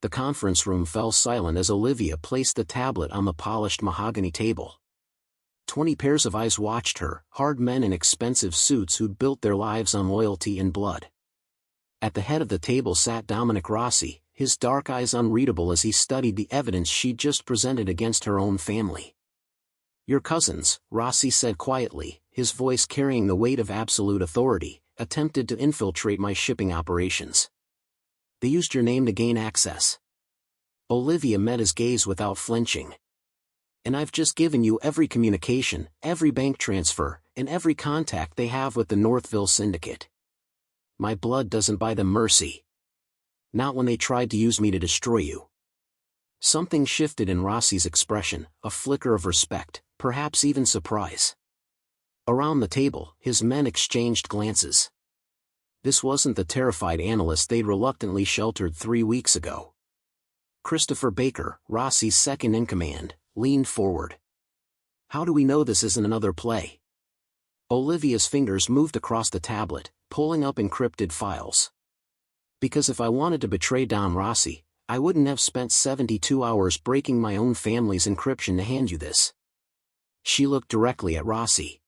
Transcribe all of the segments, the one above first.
The conference room fell silent as Olivia placed the tablet on the polished mahogany table. 20 pairs of eyes watched her, hard men in expensive suits who'd built their lives on loyalty and blood. At the head of the table sat Dominic Rossi, his dark eyes unreadable as he studied the evidence she'd just presented against her own family. "Your cousins," Rossi said quietly, his voice carrying the weight of absolute authority, "attempted to infiltrate my shipping operations. They used your name to gain access." Olivia met his gaze without flinching. "And I've just given you every communication, every bank transfer, and every contact they have with the Northville syndicate. My blood doesn't buy them mercy. Not when they tried to use me to destroy you." Something shifted in Rossi's expression, a flicker of respect, perhaps even surprise. Around the table, his men exchanged glances. This wasn't the terrified analyst they'd reluctantly sheltered 3 weeks ago. Christopher Baker, Rossi's second-in-command, leaned forward. "How do we know this isn't another play?" Olivia's fingers moved across the tablet, pulling up encrypted files. "Because if I wanted to betray Don Rossi, I wouldn't have spent 72 hours breaking my own family's encryption to hand you this." She looked directly at Rossi.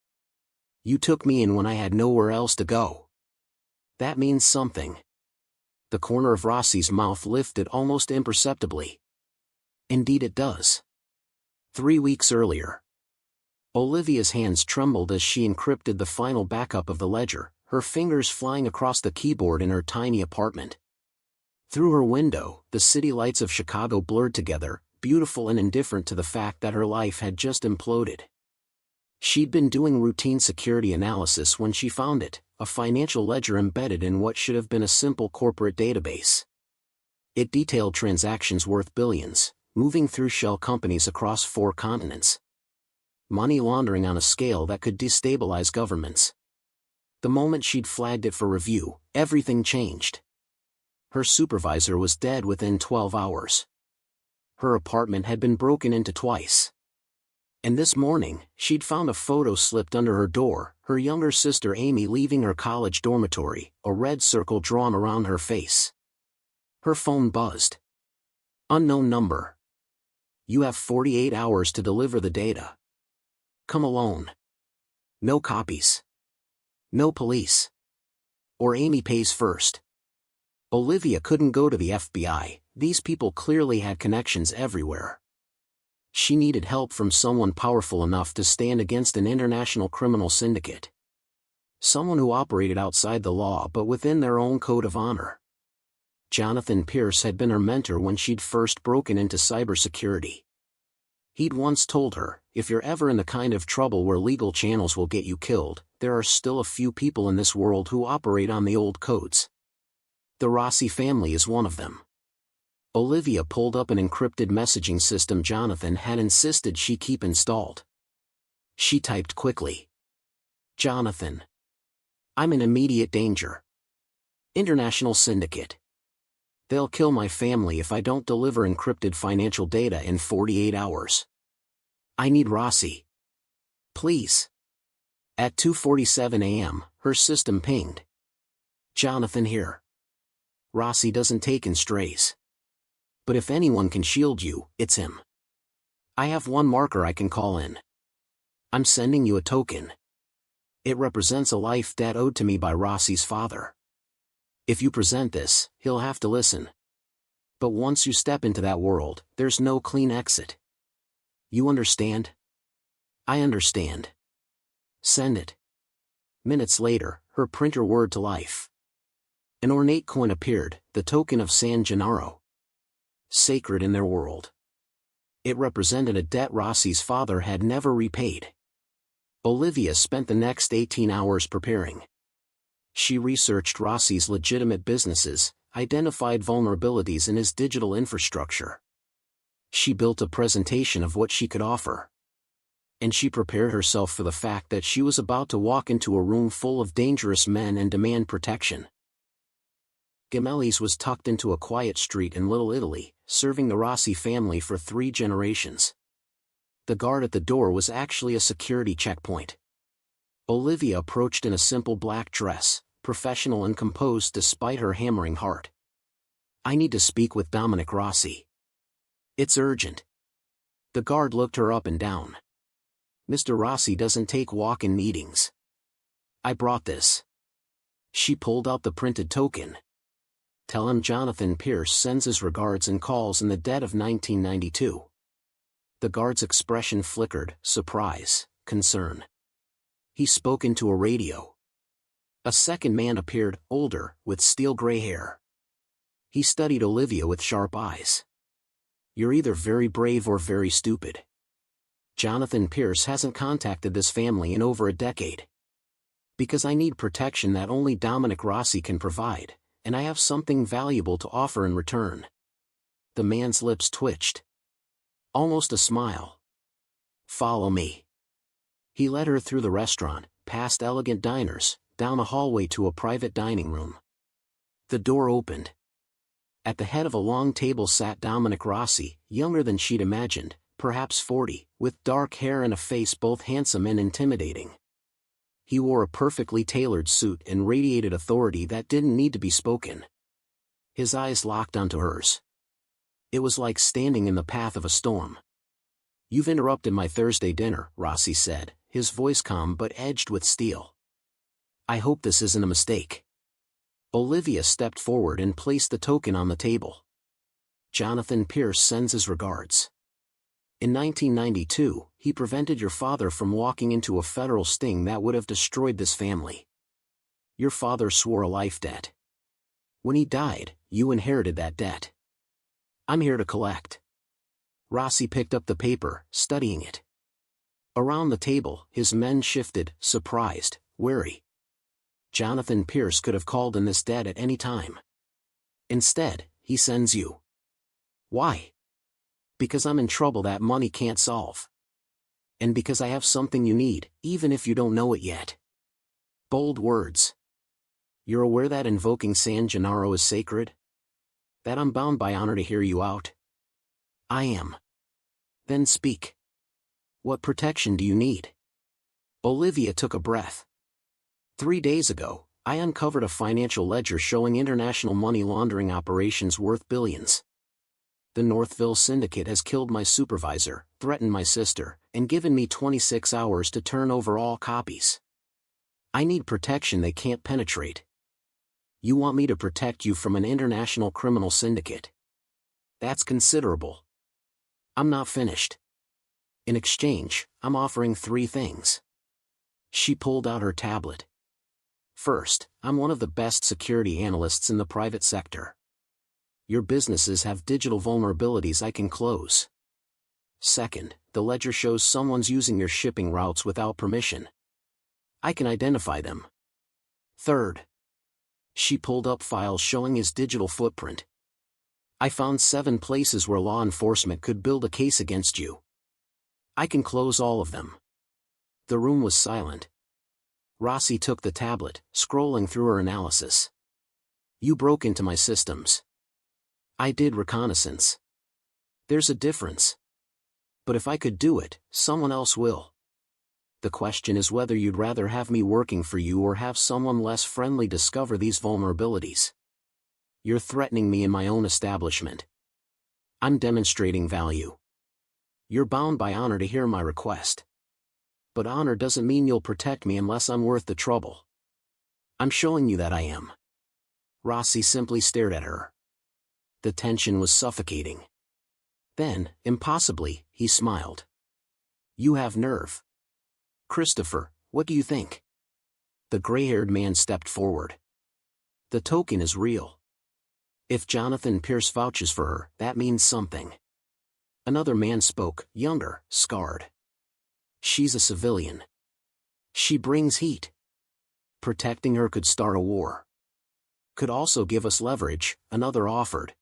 "You took me in when I had nowhere else to go. That means something." The corner of Rossi's mouth lifted almost imperceptibly. "Indeed it does." 3 weeks earlier. Olivia's hands trembled as she encrypted the final backup of the ledger, her fingers flying across the keyboard in her tiny apartment. Through her window, the city lights of Chicago blurred together, beautiful and indifferent to the fact that her life had just imploded. She'd been doing routine security analysis when she found it, a financial ledger embedded in what should have been a simple corporate database. It detailed transactions worth billions, moving through shell companies across 4 continents. Money laundering on a scale that could destabilize governments. The moment she'd flagged it for review, everything changed. Her supervisor was dead within 12 hours. Her apartment had been broken into twice. And this morning, she'd found a photo slipped under her door, her younger sister Amy leaving her college dormitory, a red circle drawn around her face. Her phone buzzed. "Unknown number. You have 48 hours to deliver the data. Come alone. No copies. No police. Or Amy pays first." Olivia couldn't go to the FBI, these people clearly had connections everywhere. She needed help from someone powerful enough to stand against an international criminal syndicate. Someone who operated outside the law but within their own code of honor. Jonathan Pierce had been her mentor when she'd first broken into cybersecurity. He'd once told her, "If you're ever in the kind of trouble where legal channels will get you killed, there are still a few people in this world who operate on the old codes. The Rossi family is one of them." Olivia pulled up an encrypted messaging system Jonathan had insisted she keep installed. She typed quickly. "Jonathan. I'm in immediate danger. International syndicate. They'll kill my family if I don't deliver encrypted financial data in 48 hours. I need Rossi. Please." At 2:47 a.m., her system pinged. "Jonathan here. Rossi doesn't take in strays. But if anyone can shield you, it's him. I have one marker I can call in. I'm sending you a token. It represents a life debt owed to me by Rossi's father. If you present this, he'll have to listen. But once you step into that world, there's no clean exit. You understand?" "I understand. Send it." Minutes later, her printer whirred to life. An ornate coin appeared, the token of San Gennaro. Sacred in their world. It represented a debt Rossi's father had never repaid. Olivia spent the next 18 hours preparing. She researched Rossi's legitimate businesses, identified vulnerabilities in his digital infrastructure. She built a presentation of what she could offer. And she prepared herself for the fact that she was about to walk into a room full of dangerous men and demand protection. Gemelli's was tucked into a quiet street in Little Italy, serving the Rossi family for 3 generations. The guard at the door was actually a security checkpoint. Olivia approached in a simple black dress, professional and composed despite her hammering heart. I need to speak with Dominic Rossi. It's urgent. The guard looked her up and down. Mr. Rossi doesn't take walk-in meetings. I brought this. She pulled out the printed token. Tell him Jonathan Pierce sends his regards and calls in the dead of 1992. The guard's expression flickered, surprise, concern. He spoke into a radio. A second man appeared, older, with steel gray hair. He studied Olivia with sharp eyes. You're either very brave or very stupid. Jonathan Pierce hasn't contacted this family in over a decade. Because I need protection that only Dominic Rossi can provide, and I have something valuable to offer in return. The man's lips twitched. Almost a smile. Follow me. He led her through the restaurant, past elegant diners, down a hallway to a private dining room. The door opened. At the head of a long table sat Dominic Rossi, younger than she'd imagined, perhaps 40, with dark hair and a face both handsome and intimidating. He wore a perfectly tailored suit and radiated authority that didn't need to be spoken. His eyes locked onto hers. It was like standing in the path of a storm. You've interrupted my Thursday dinner, Rossi said, his voice calm but edged with steel. I hope this isn't a mistake. Olivia stepped forward and placed the token on the table. Jonathan Pierce sends his regards. In 1992, he prevented your father from walking into a federal sting that would have destroyed this family. Your father swore a life debt. When he died, you inherited that debt. I'm here to collect. Rossi picked up the paper, studying it. Around the table, his men shifted, surprised, wary. Jonathan Pierce could have called in this debt at any time. Instead, he sends you. Why? Because I'm in trouble that money can't solve. And because I have something you need, even if you don't know it yet. Bold words. You're aware that invoking San Gennaro is sacred? That I'm bound by honor to hear you out? I am. Then speak. What protection do you need? Olivia took a breath. 3 days ago, I uncovered a financial ledger showing international money laundering operations worth billions. The Northville syndicate has killed my supervisor, threatened my sister, and given me 26 hours to turn over all copies. I need protection they can't penetrate. You want me to protect you from an international criminal syndicate. That's considerable. I'm not finished. In exchange, I'm offering 3 things. She pulled out her tablet. First, I'm one of the best security analysts in the private sector. Your businesses have digital vulnerabilities I can close. Second, the ledger shows someone's using your shipping routes without permission. I can identify them. Third, she pulled up files showing his digital footprint. I found 7 places where law enforcement could build a case against you. I can close all of them. The room was silent. Rossi took the tablet, scrolling through her analysis. You broke into my systems. I did reconnaissance. There's a difference. But if I could do it, someone else will. The question is whether you'd rather have me working for you or have someone less friendly discover these vulnerabilities. You're threatening me in my own establishment. I'm demonstrating value. You're bound by honor to hear my request. But honor doesn't mean you'll protect me unless I'm worth the trouble. I'm showing you that I am. Rossi simply stared at her. The tension was suffocating. Then, impossibly, he smiled. You have nerve. Christopher, what do you think? The gray-haired man stepped forward. The token is real. If Jonathan Pierce vouches for her, that means something. Another man spoke, younger, scarred. She's a civilian. She brings heat. Protecting her could start a war. Could also give us leverage, another offered.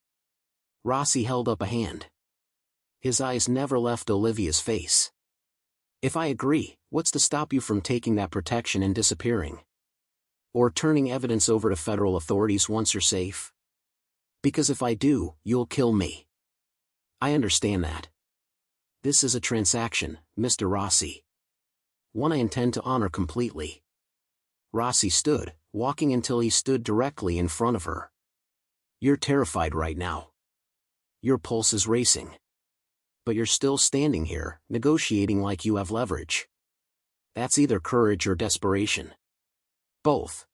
Rossi held up a hand. His eyes never left Olivia's face. If I agree, what's to stop you from taking that protection and disappearing? Or turning evidence over to federal authorities once you're safe? Because if I do, you'll kill me. I understand that. This is a transaction, Mr. Rossi. One I intend to honor completely. Rossi stood, walking until he stood directly in front of her. You're terrified right now. Your pulse is racing. But you're still standing here, negotiating like you have leverage. That's either courage or desperation. Both.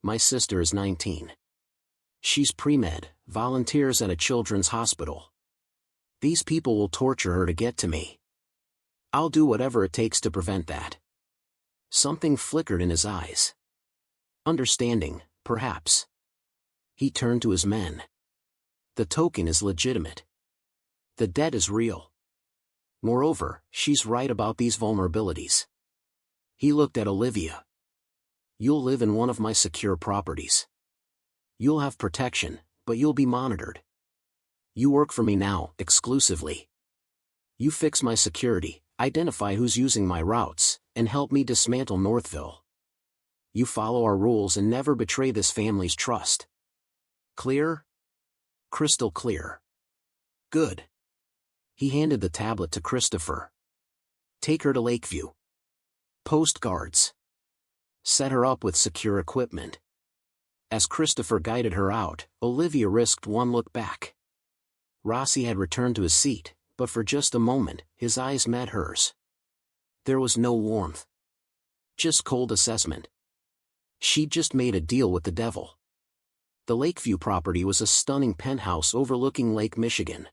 My sister is 19. She's pre-med, volunteers at a children's hospital. These people will torture her to get to me. I'll do whatever it takes to prevent that. Something flickered in his eyes. Understanding, perhaps. He turned to his men. The token is legitimate. The debt is real. Moreover, she's right about these vulnerabilities. He looked at Olivia. You'll live in one of my secure properties. You'll have protection, but you'll be monitored. You work for me now, exclusively. You fix my security, identify who's using my routes, and help me dismantle Northville. You follow our rules and never betray this family's trust. Clear? Crystal clear. Good. He handed the tablet to Christopher. Take her to Lakeview. Post guards. Set her up with secure equipment. As Christopher guided her out, Olivia risked one look back. Rossi had returned to his seat, but for just a moment, his eyes met hers. There was no warmth. Just cold assessment. She'd just made a deal with the devil. The Lakeview property was a stunning penthouse overlooking Lake Michigan.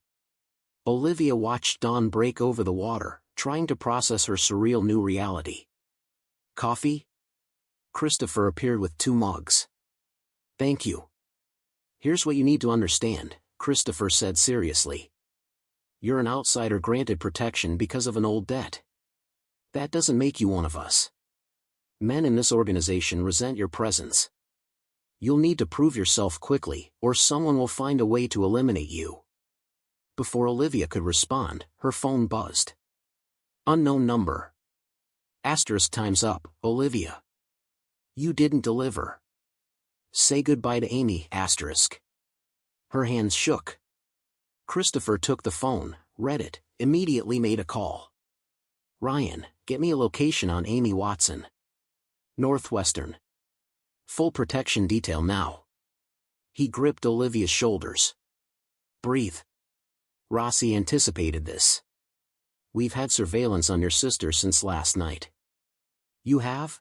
Olivia watched dawn break over the water, trying to process her surreal new reality. Coffee? Christopher appeared with 2 mugs. Thank you. Here's what you need to understand, Christopher said seriously. You're an outsider granted protection because of an old debt. That doesn't make you one of us. Men in this organization resent your presence. You'll need to prove yourself quickly, or someone will find a way to eliminate you. Before Olivia could respond, her phone buzzed. Unknown number. Asterisk time's up, Olivia. You didn't deliver. Say goodbye to Amy, asterisk. Her hands shook. Christopher took the phone, read it, immediately made a call. Ryan, get me a location on Amy Watson. Northwestern. Full protection detail now. He gripped Olivia's shoulders. Breathe. Rossi anticipated this. We've had surveillance on your sister since last night. You have?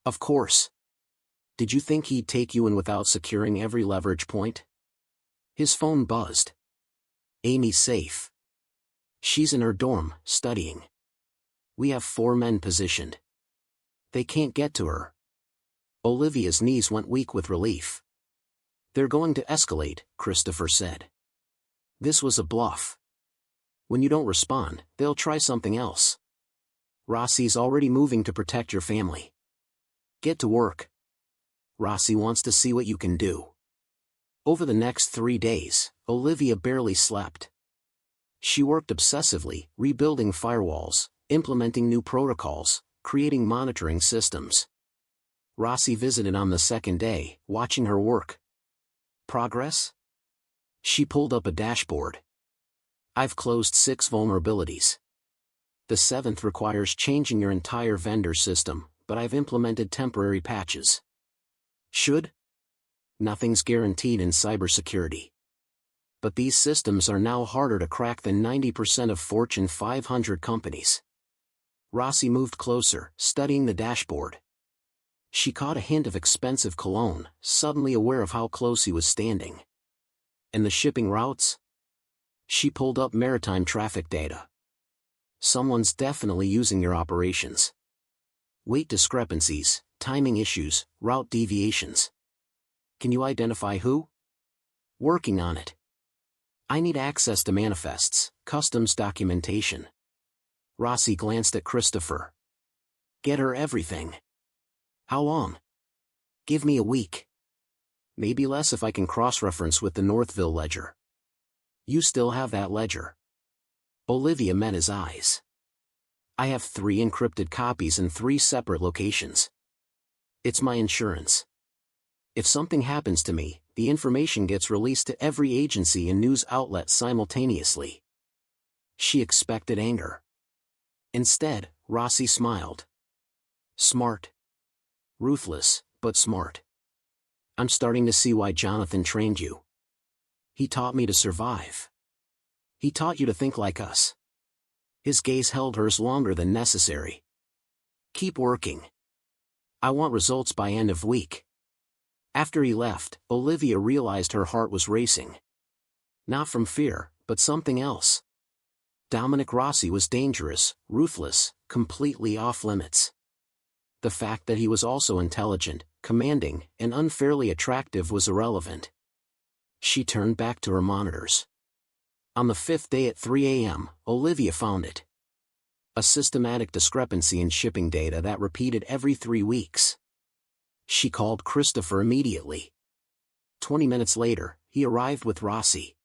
Of course. Did you think he'd take you in without securing every leverage point? His phone buzzed. Amy's safe. She's in her dorm, studying. We have 4 men positioned. They can't get to her. Olivia's knees went weak with relief. They're going to escalate, Christopher said. This was a bluff. When you don't respond, they'll try something else. Rossi's already moving to protect your family. Get to work. Rossi wants to see what you can do. Over the next 3 days, Olivia barely slept. She worked obsessively, rebuilding firewalls, implementing new protocols, creating monitoring systems. Rossi visited on the 2nd day, watching her work. Progress? She pulled up a dashboard. I've closed 6 vulnerabilities. The 7th requires changing your entire vendor system, but I've implemented temporary patches. Should? Nothing's guaranteed in cybersecurity. But these systems are now harder to crack than 90% of Fortune 500 companies. Rossi moved closer, studying the dashboard. She caught a hint of expensive cologne, suddenly aware of how close he was standing. And the shipping routes? She pulled up maritime traffic data. Someone's definitely using your operations. Weight discrepancies, timing issues, route deviations. Can you identify who? Working on it. I need access to manifests, customs documentation. Rossi glanced at Christopher. Get her everything. How long? Give me a week. Maybe less if I can cross-reference with the Northville ledger. You still have that ledger? Olivia met his eyes. I have 3 encrypted copies in 3 separate locations. It's my insurance. If something happens to me, the information gets released to every agency and news outlet simultaneously. She expected anger. Instead, Rossi smiled. Smart. Ruthless, but smart. I'm starting to see why Jonathan trained you. He taught me to survive. He taught you to think like us. His gaze held hers longer than necessary. Keep working. I want results by end of week. After he left, Olivia realized her heart was racing. Not from fear, but something else. Dominic Rossi was dangerous, ruthless, completely off limits. The fact that he was also intelligent, commanding, and unfairly attractive was irrelevant. She turned back to her monitors. On the fifth day at 3 a.m., Olivia found it. A systematic discrepancy in shipping data that repeated every 3 weeks. She called Christopher immediately. 20 minutes later, he arrived with Rossi.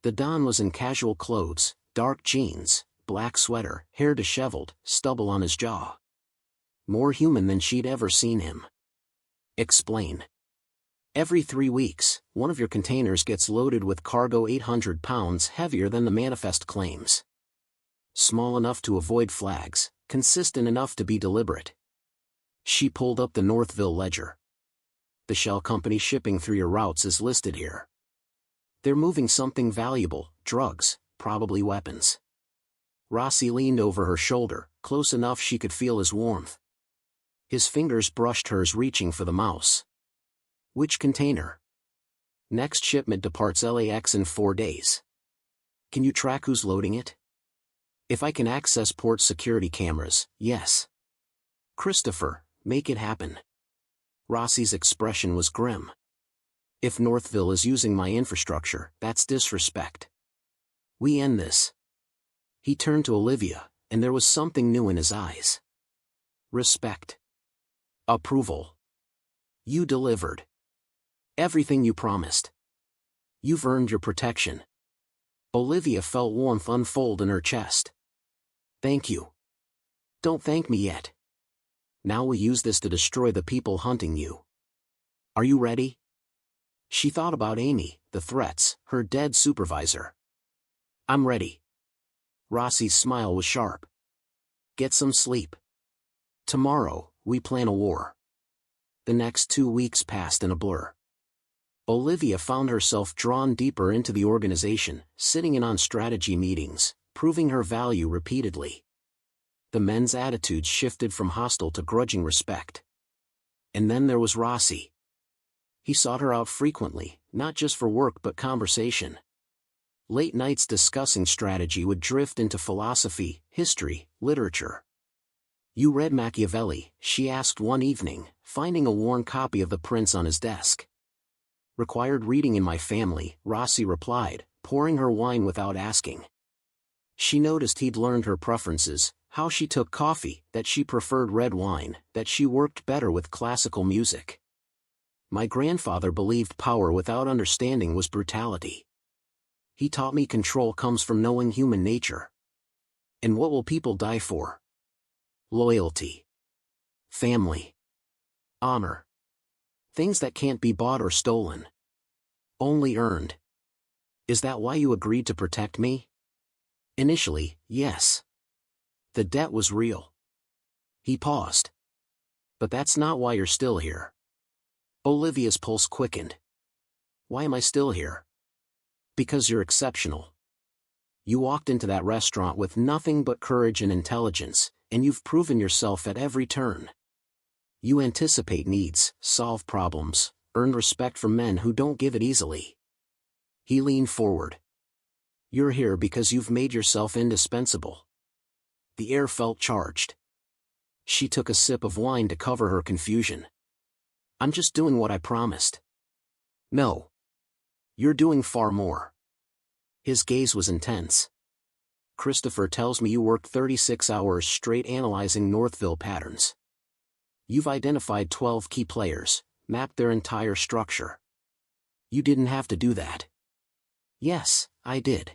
The Don was in casual clothes, dark jeans, black sweater, hair disheveled, stubble on his jaw. More human than she'd ever seen him. Explain. Every 3 weeks, one of your containers gets loaded with cargo 800 pounds heavier than the manifest claims. Small enough to avoid flags, consistent enough to be deliberate. She pulled up the Northville ledger. The shell company shipping through your routes is listed here. They're moving something valuable, drugs, probably weapons. Rossi leaned over her shoulder, close enough she could feel his warmth. His fingers brushed hers, reaching for the mouse. Which container? Next shipment departs LAX in 4 days. Can you track who's loading it? If I can access port security cameras, yes. Christopher, make it happen. Rossi's expression was grim. If Northville is using my infrastructure, that's disrespect. We end this. He turned to Olivia, and there was something new in his eyes. Respect. Approval. You delivered. Everything you promised. You've earned your protection. Olivia felt warmth unfold in her chest. Thank you. Don't thank me yet. Now we use this to destroy the people hunting you. Are you ready? She thought about Amy, the threats, her dead supervisor. I'm ready. Rossi's smile was sharp. Get some sleep. Tomorrow, we plan a war. The next 2 weeks passed in a blur. Olivia found herself drawn deeper into the organization, sitting in on strategy meetings, proving her value repeatedly. The men's attitudes shifted from hostile to grudging respect. And then there was Rossi. He sought her out frequently, not just for work but conversation. Late nights discussing strategy would drift into philosophy, history, literature. You read Machiavelli? She asked one evening, finding a worn copy of The Prince on his desk. Required reading in my family, Rossi replied, pouring her wine without asking. She noticed he'd learned her preferences, how she took coffee, that she preferred red wine, that she worked better with classical music. My grandfather believed power without understanding was brutality. He taught me control comes from knowing human nature. And what will people die for? Loyalty. Family. Honor. Things that can't be bought or stolen. Only earned. Is that why you agreed to protect me? Initially, yes. The debt was real. He paused. But that's not why you're still here. Olivia's pulse quickened. Why am I still here? Because you're exceptional. You walked into that restaurant with nothing but courage and intelligence, and you've proven yourself at every turn. You anticipate needs, solve problems, earn respect from men who don't give it easily. He leaned forward. You're here because you've made yourself indispensable. The air felt charged. She took a sip of wine to cover her confusion. I'm just doing what I promised. No. You're doing far more. His gaze was intense. Christopher tells me you worked 36 hours straight analyzing Northville patterns. You've identified 12 key players, mapped their entire structure. You didn't have to do that. Yes, I did.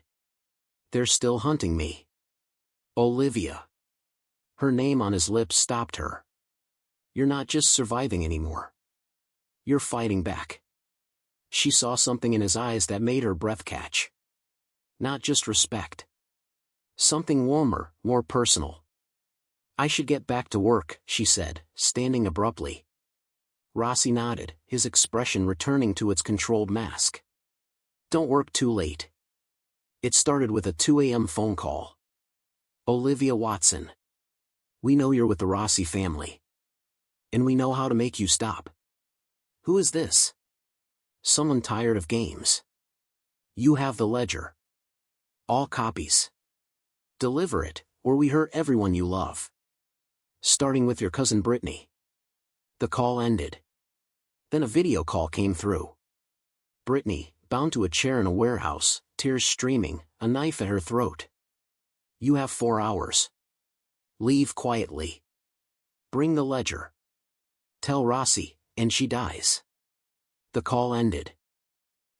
They're still hunting me. Olivia. Her name on his lips stopped her. You're not just surviving anymore. You're fighting back. She saw something in his eyes that made her breath catch. Not just respect. Something warmer, more personal. I should get back to work, she said, standing abruptly. Rossi nodded, his expression returning to its controlled mask. Don't work too late. It started with a 2 a.m. phone call. Olivia Watson. We know you're with the Rossi family. And we know how to make you stop. Who is this? Someone tired of games. You have the ledger. All copies. Deliver it, or we hurt everyone you love. Starting with your cousin Brittany. The call ended. Then a video call came through. Brittany, bound to a chair in a warehouse, tears streaming, a knife at her throat. You have 4 hours. Leave quietly. Bring the ledger. Tell Rossi, and she dies. The call ended.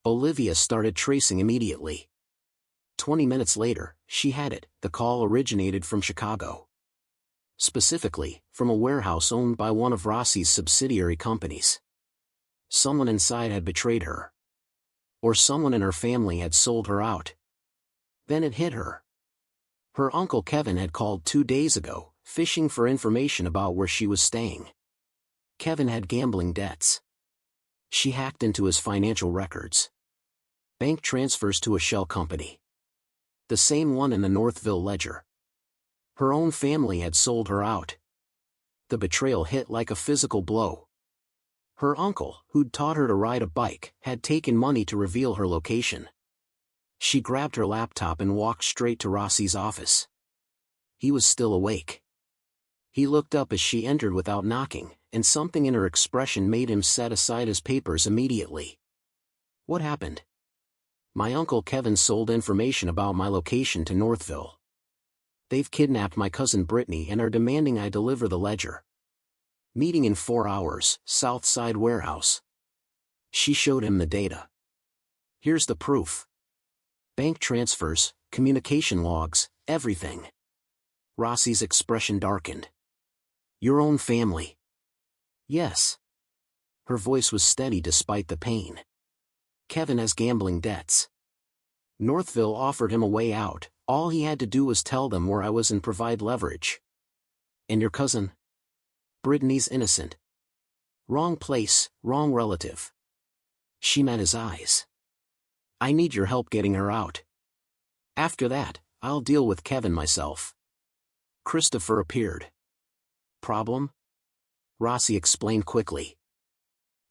Olivia started tracing immediately. 20 minutes later, she had it. The call originated from Chicago. Specifically, from a warehouse owned by one of Rossi's subsidiary companies. Someone inside had betrayed her. Or someone in her family had sold her out. Then it hit her. Her uncle Kevin had called 2 days ago, fishing for information about where she was staying. Kevin had gambling debts. She hacked into his financial records. Bank transfers to a shell company. The same one in the Northville ledger. Her own family had sold her out. The betrayal hit like a physical blow. Her uncle, who'd taught her to ride a bike, had taken money to reveal her location. She grabbed her laptop and walked straight to Rossi's office. He was still awake. He looked up as she entered without knocking, and something in her expression made him set aside his papers immediately. What happened? My uncle Kevin sold information about my location to Northville. They've kidnapped my cousin Brittany and are demanding I deliver the ledger. Meeting in 4 hours, Southside Warehouse. She showed him the data. Here's the proof. Bank transfers, communication logs, everything. Rossi's expression darkened. Your own family. Yes. Her voice was steady despite the pain. Kevin has gambling debts. Northville offered him a way out. All he had to do was tell them where I was and provide leverage. And your cousin? Brittany's innocent. Wrong place, wrong relative. She met his eyes. I need your help getting her out. After that, I'll deal with Kevin myself. Christopher appeared. Problem? Rossi explained quickly.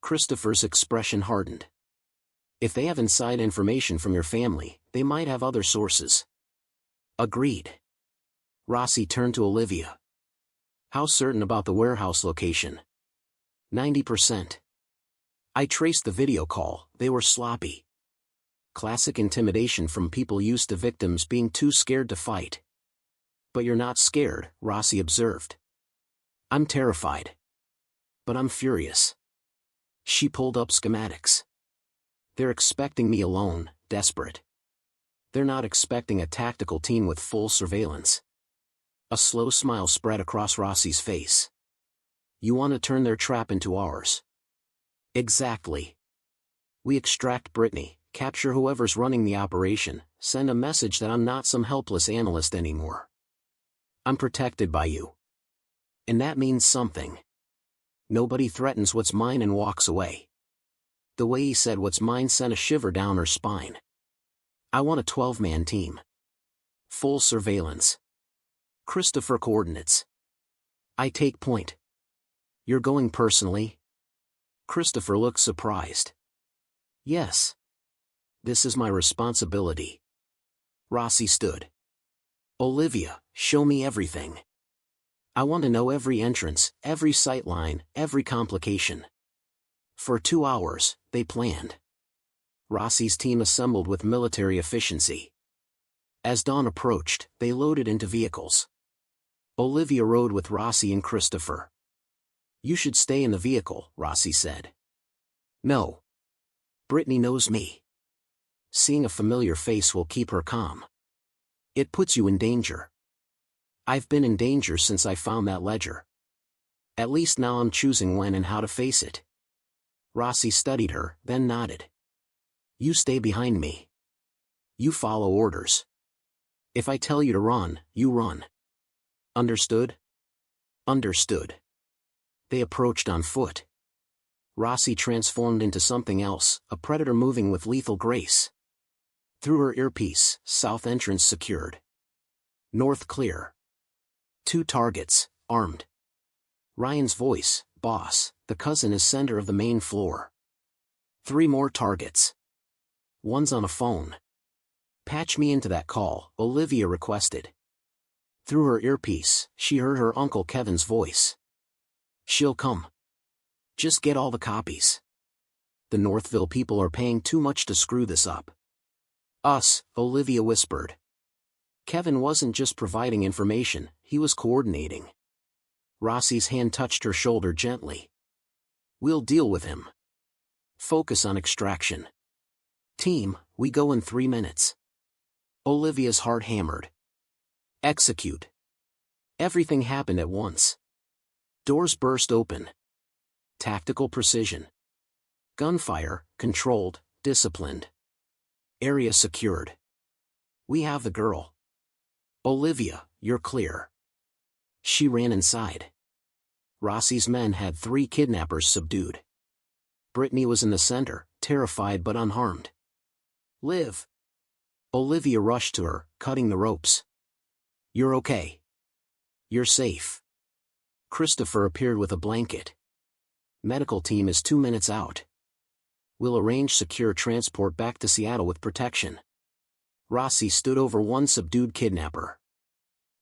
Christopher's expression hardened. If they have inside information from your family, they might have other sources. Agreed. Rossi turned to Olivia. How certain about the warehouse location? 90%. I traced the video call, they were sloppy. Classic intimidation from people used to victims being too scared to fight. But you're not scared, Rossi observed. I'm terrified. But I'm furious. She pulled up schematics. They're expecting me alone, desperate. They're not expecting a tactical team with full surveillance. A slow smile spread across Rossi's face. You want to turn their trap into ours. Exactly. We extract Brittany, capture whoever's running the operation, send a message that I'm not some helpless analyst anymore. I'm protected by you. And that means something. Nobody threatens what's mine and walks away. The way he said what's mine sent a shiver down her spine. I want a 12-man team. Full surveillance. Christopher coordinates. I take point. You're going personally? Christopher looked surprised. Yes. This is my responsibility. Rossi stood. Olivia, show me everything. I want to know every entrance, every sightline, every complication. For 2 hours, they planned. Rossi's team assembled with military efficiency. As dawn approached, they loaded into vehicles. Olivia rode with Rossi and Christopher. You should stay in the vehicle, Rossi said. No. Brittany knows me. Seeing a familiar face will keep her calm. It puts you in danger. I've been in danger since I found that ledger. At least now I'm choosing when and how to face it. Rossi studied her, then nodded. You stay behind me. You follow orders. If I tell you to run, you run. Understood? Understood. They approached on foot. Rossi transformed into something else, a predator moving with lethal grace. Through her earpiece, south entrance secured. North clear. 2 targets, armed. Ryan's voice, boss, the cousin is center of the main floor. 3 more targets. One's on a phone. Patch me into that call, Olivia requested. Through her earpiece, she heard her Uncle Kevin's voice. She'll come. Just get all the copies. The Northville people are paying too much to screw this up. Us, Olivia whispered. Kevin wasn't just providing information, he was coordinating. Rossi's hand touched her shoulder gently. We'll deal with him. Focus on extraction. Team, we go in 3 minutes. Olivia's heart hammered. Execute. Everything happened at once. Doors burst open. Tactical precision. Gunfire, controlled, disciplined. Area secured. We have the girl. Olivia, you're clear. She ran inside. Rossi's men had 3 kidnappers subdued. Brittany was in the center, terrified but unharmed. Liv. Olivia rushed to her, cutting the ropes. You're okay. You're safe. Christopher appeared with a blanket. Medical team is 2 minutes out. We'll arrange secure transport back to Seattle with protection. Rossi stood over one subdued kidnapper.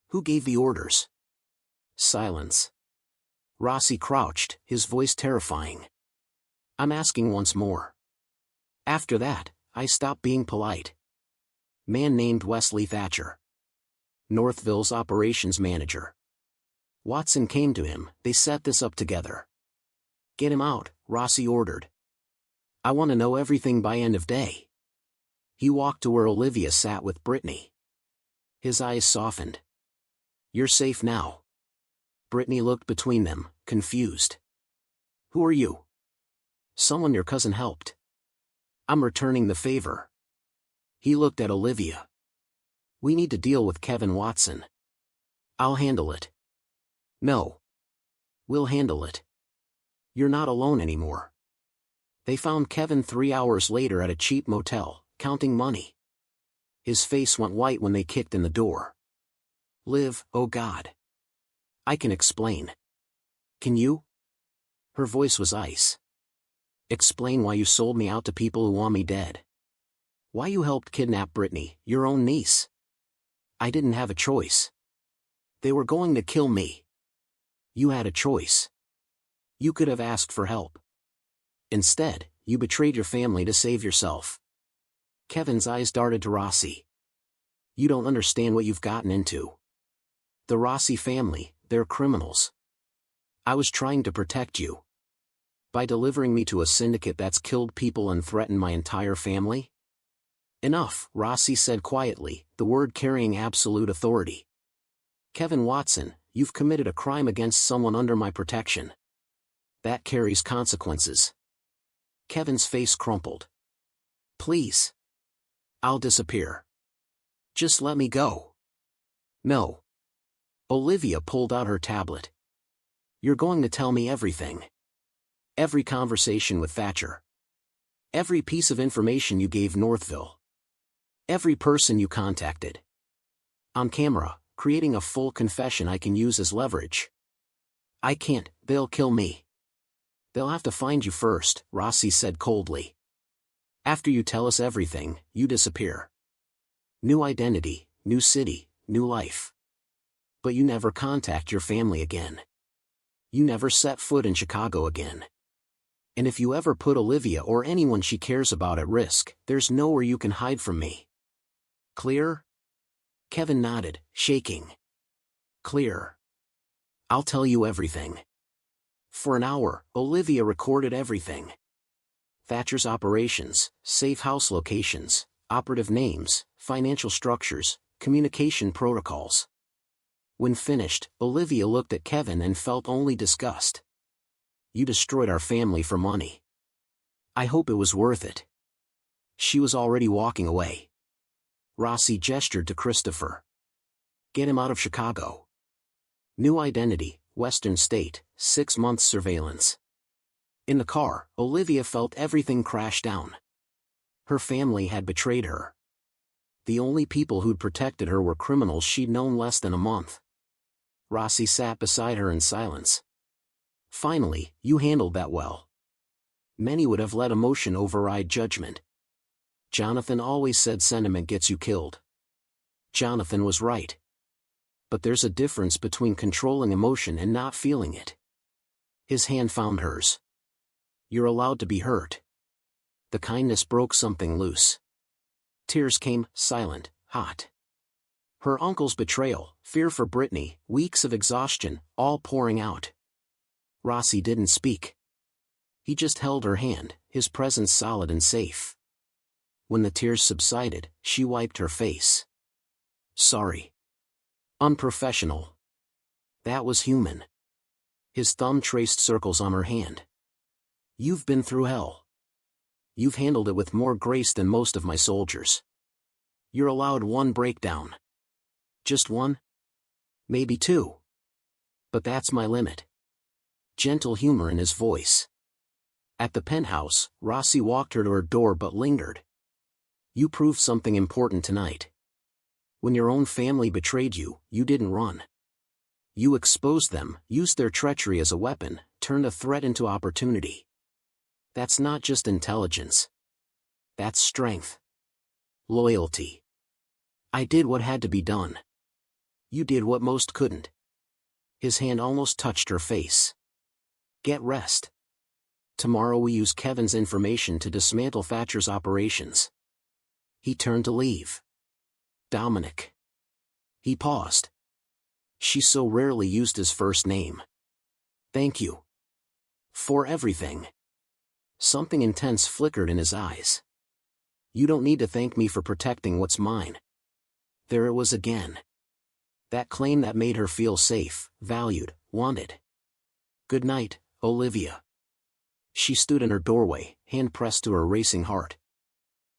Who gave the orders? Silence. Rossi crouched, his voice terrifying. I'm asking once more. After that, I stopped being polite. Man named Wesley Thatcher. Northville's operations manager. Watson came to him, they set this up together. Get him out, Rossi ordered. I want to know everything by end of day. He walked to where Olivia sat with Brittany. His eyes softened. You're safe now. Brittany looked between them, confused. Who are you? Someone your cousin helped. I'm returning the favor. He looked at Olivia. We need to deal with Kevin Watson. I'll handle it. No. We'll handle it. You're not alone anymore. They found Kevin 3 hours later at a cheap motel, counting money. His face went white when they kicked in the door. Liv, oh God. I can explain. Can you? Her voice was ice. Explain why you sold me out to people who want me dead. Why you helped kidnap Brittany, your own niece. I didn't have a choice. They were going to kill me. You had a choice. You could have asked for help. Instead, you betrayed your family to save yourself. Kevin's eyes darted to Rossi. You don't understand what you've gotten into. The Rossi family, they're criminals. I was trying to protect you. By delivering me to a syndicate that's killed people and threatened my entire family? Enough, Rossi said quietly, the word carrying absolute authority. Kevin Watson, you've committed a crime against someone under my protection. That carries consequences. Kevin's face crumpled. Please. I'll disappear. Just let me go. No. Olivia pulled out her tablet. You're going to tell me everything. Every conversation with Thatcher. Every piece of information you gave Northville. Every person you contacted. On camera, creating a full confession I can use as leverage. I can't, they'll kill me. They'll have to find you first, Rossi said coldly. After you tell us everything, you disappear. New identity, new city, new life. But you never contact your family again. You never set foot in Chicago again. And if you ever put Olivia or anyone she cares about at risk, there's nowhere you can hide from me. Clear? Kevin nodded, shaking. Clear. I'll tell you everything. For an hour, Olivia recorded everything. Thatcher's operations, safe house locations, operative names, financial structures, communication protocols. When finished, Olivia looked at Kevin and felt only disgust. You destroyed our family for money. I hope it was worth it. She was already walking away. Rossi gestured to Christopher. Get him out of Chicago. New identity, Western State, 6 months surveillance. In the car, Olivia felt everything crash down. Her family had betrayed her. The only people who'd protected her were criminals she'd known less than a month. Rossi sat beside her in silence. Finally, you handled that well. Many would have let emotion override judgment. Jonathan always said sentiment gets you killed. Jonathan was right. But there's a difference between controlling emotion and not feeling it. His hand found hers. You're allowed to be hurt. The kindness broke something loose. Tears came, silent, hot. Her uncle's betrayal, fear for Brittany, weeks of exhaustion, all pouring out. Rossi didn't speak. He just held her hand, his presence solid and safe. When the tears subsided, she wiped her face. Sorry. Unprofessional. That was human. His thumb traced circles on her hand. You've been through hell. You've handled it with more grace than most of my soldiers. You're allowed one breakdown. Just one? Maybe two. But that's my limit. Gentle humor in his voice. At the penthouse, Rossi walked her to her door but lingered. You proved something important tonight. When your own family betrayed you, you didn't run. You exposed them, used their treachery as a weapon, turned a threat into opportunity. That's not just intelligence. That's strength. Loyalty. I did what had to be done. You did what most couldn't. His hand almost touched her face. Get rest. Tomorrow we use Kevin's information to dismantle Thatcher's operations. He turned to leave. Dominic. He paused. She so rarely used his first name. Thank you. For everything. Something intense flickered in his eyes. You don't need to thank me for protecting what's mine. There it was again. That claim that made her feel safe, valued, wanted. Good night, Olivia. She stood in her doorway, hand pressed to her racing heart.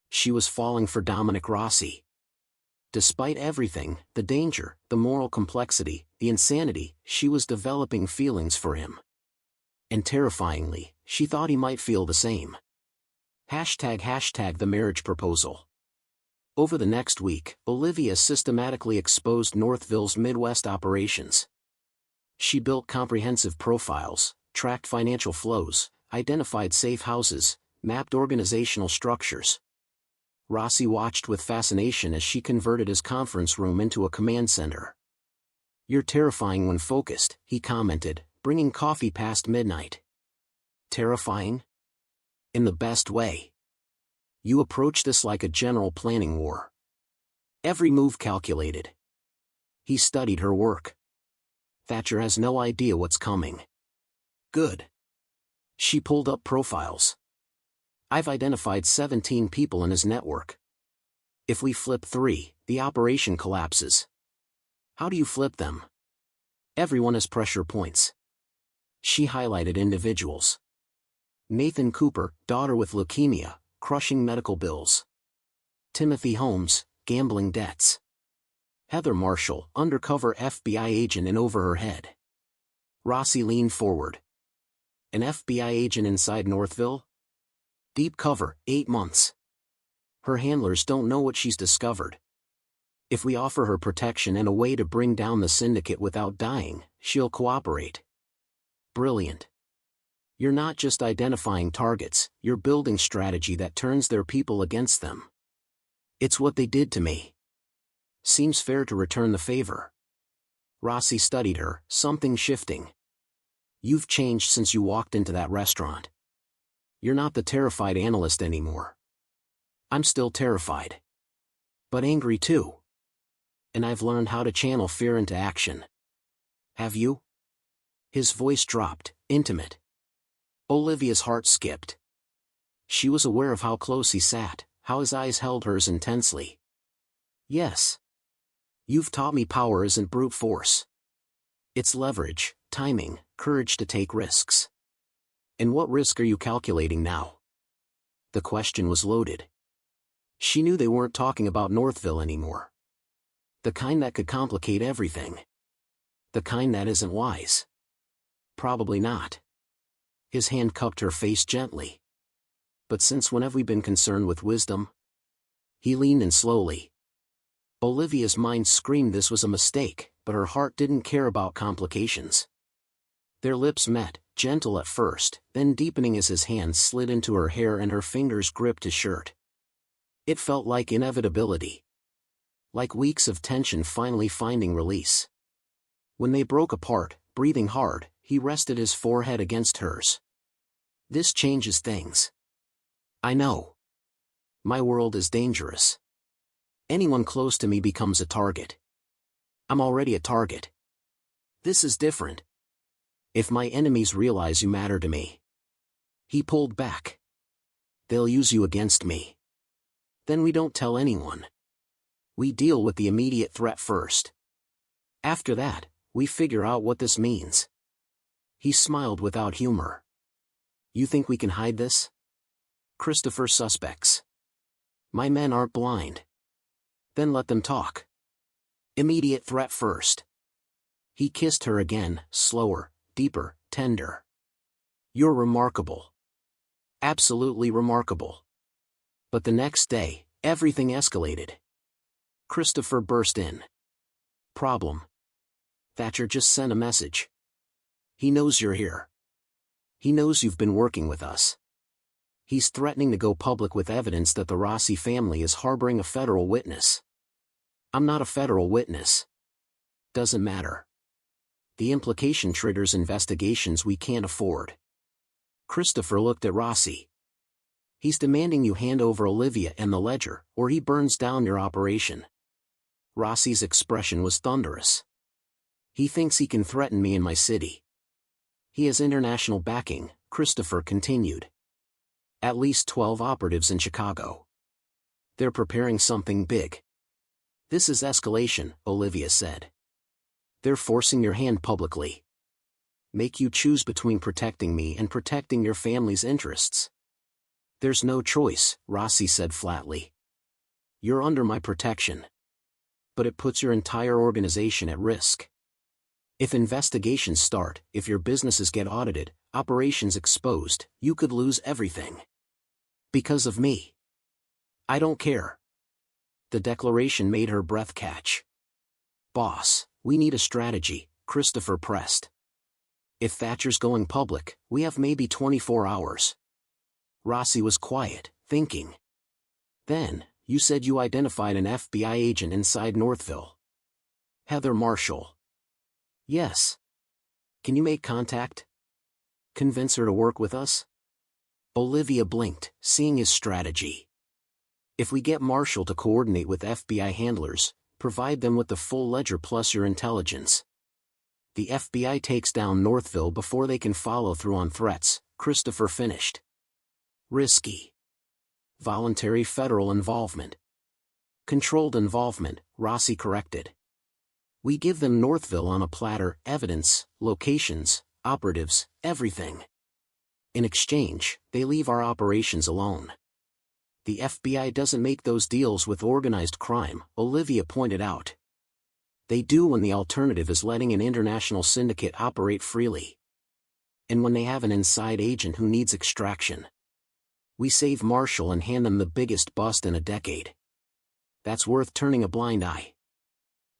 She was falling for Dominic Rossi. Despite everything, the danger, the moral complexity, the insanity, she was developing feelings for him. And terrifyingly, she thought he might feel the same. #the marriage proposal. Over the next week, Olivia systematically exposed Northville's Midwest operations. She built comprehensive profiles, tracked financial flows, identified safe houses, mapped organizational structures. Rossi watched with fascination as she converted his conference room into a command center. You're terrifying when focused, he commented, bringing coffee past midnight. Terrifying? In the best way. You approach this like a general planning war. Every move calculated. He studied her work. Thatcher has no idea what's coming. Good. She pulled up profiles. I've identified 17 people in his network. If we flip 3, the operation collapses. How do you flip them? Everyone has pressure points. She highlighted individuals. Nathan Cooper, daughter with leukemia, crushing medical bills. Timothy Holmes, gambling debts. Heather Marshall, undercover FBI agent in over her head. Rossi leaned forward. An FBI agent inside Northville? Deep cover, 8 months. Her handlers don't know what she's discovered. If we offer her protection and a way to bring down the syndicate without dying, she'll cooperate. Brilliant. You're not just identifying targets, you're building strategy that turns their people against them. It's what they did to me. Seems fair to return the favor. Rossi studied her, something shifting. You've changed since you walked into that restaurant. You're not the terrified analyst anymore. I'm still terrified. But angry too. And I've learned how to channel fear into action. Have you? His voice dropped, intimate. Olivia's heart skipped. She was aware of how close he sat, how his eyes held hers intensely. Yes. You've taught me power isn't brute force. It's leverage, timing, courage to take risks. And what risk are you calculating now? The question was loaded. She knew they weren't talking about Northville anymore. The kind that could complicate everything. The kind that isn't wise. Probably not. His hand cupped her face gently. But since when have we been concerned with wisdom? He leaned in slowly. Olivia's mind screamed this was a mistake, but her heart didn't care about complications. Their lips met, gentle at first, then deepening as his hands slid into her hair and her fingers gripped his shirt. It felt like inevitability. Like weeks of tension finally finding release. When they broke apart, breathing hard, he rested his forehead against hers. This changes things. I know. My world is dangerous. Anyone close to me becomes a target. I'm already a target. This is different. If my enemies realize you matter to me. He pulled back. They'll use you against me. Then we don't tell anyone. We deal with the immediate threat first. After that, we figure out what this means. He smiled without humor. You think we can hide this? Christopher suspects. My men aren't blind. Then let them talk. Immediate threat first. He kissed her again, slower, deeper, tender. You're remarkable. Absolutely remarkable. But the next day, everything escalated. Christopher burst in. Problem. Thatcher just sent a message. He knows you're here. He knows you've been working with us. He's threatening to go public with evidence that the Rossi family is harboring a federal witness. I'm not a federal witness. Doesn't matter. The implication triggers investigations we can't afford. Christopher looked at Rossi. He's demanding you hand over Olivia and the ledger, or he burns down your operation. Rossi's expression was thunderous. He thinks he can threaten me in my city. He has international backing, Christopher continued. At least 12 operatives in Chicago. They're preparing something big. This is escalation, Olivia said. They're forcing your hand publicly. Make you choose between protecting me and protecting your family's interests. There's no choice, Rossi said flatly. You're under my protection. But it puts your entire organization at risk. If investigations start, if your businesses get audited, operations exposed, you could lose everything. Because of me. I don't care. The declaration made her breath catch. Boss, we need a strategy, Christopher pressed. If Thatcher's going public, we have maybe 24 hours. Rossi was quiet, thinking. Then, you said you identified an FBI agent inside Northville. Heather Marshall. Yes. Can you make contact? Convince her to work with us? Olivia blinked, seeing his strategy. If we get Marshall to coordinate with FBI handlers, provide them with the full ledger plus your intelligence. The FBI takes down Northville before they can follow through on threats, Christopher finished. Risky. Voluntary federal involvement. Controlled involvement, Rossi corrected. We give them Northville on a platter, evidence, locations, operatives, everything. In exchange, they leave our operations alone. The FBI doesn't make those deals with organized crime, Olivia pointed out. They do when the alternative is letting an international syndicate operate freely. And when they have an inside agent who needs extraction. We save Marshall and hand them the biggest bust in a decade. That's worth turning a blind eye.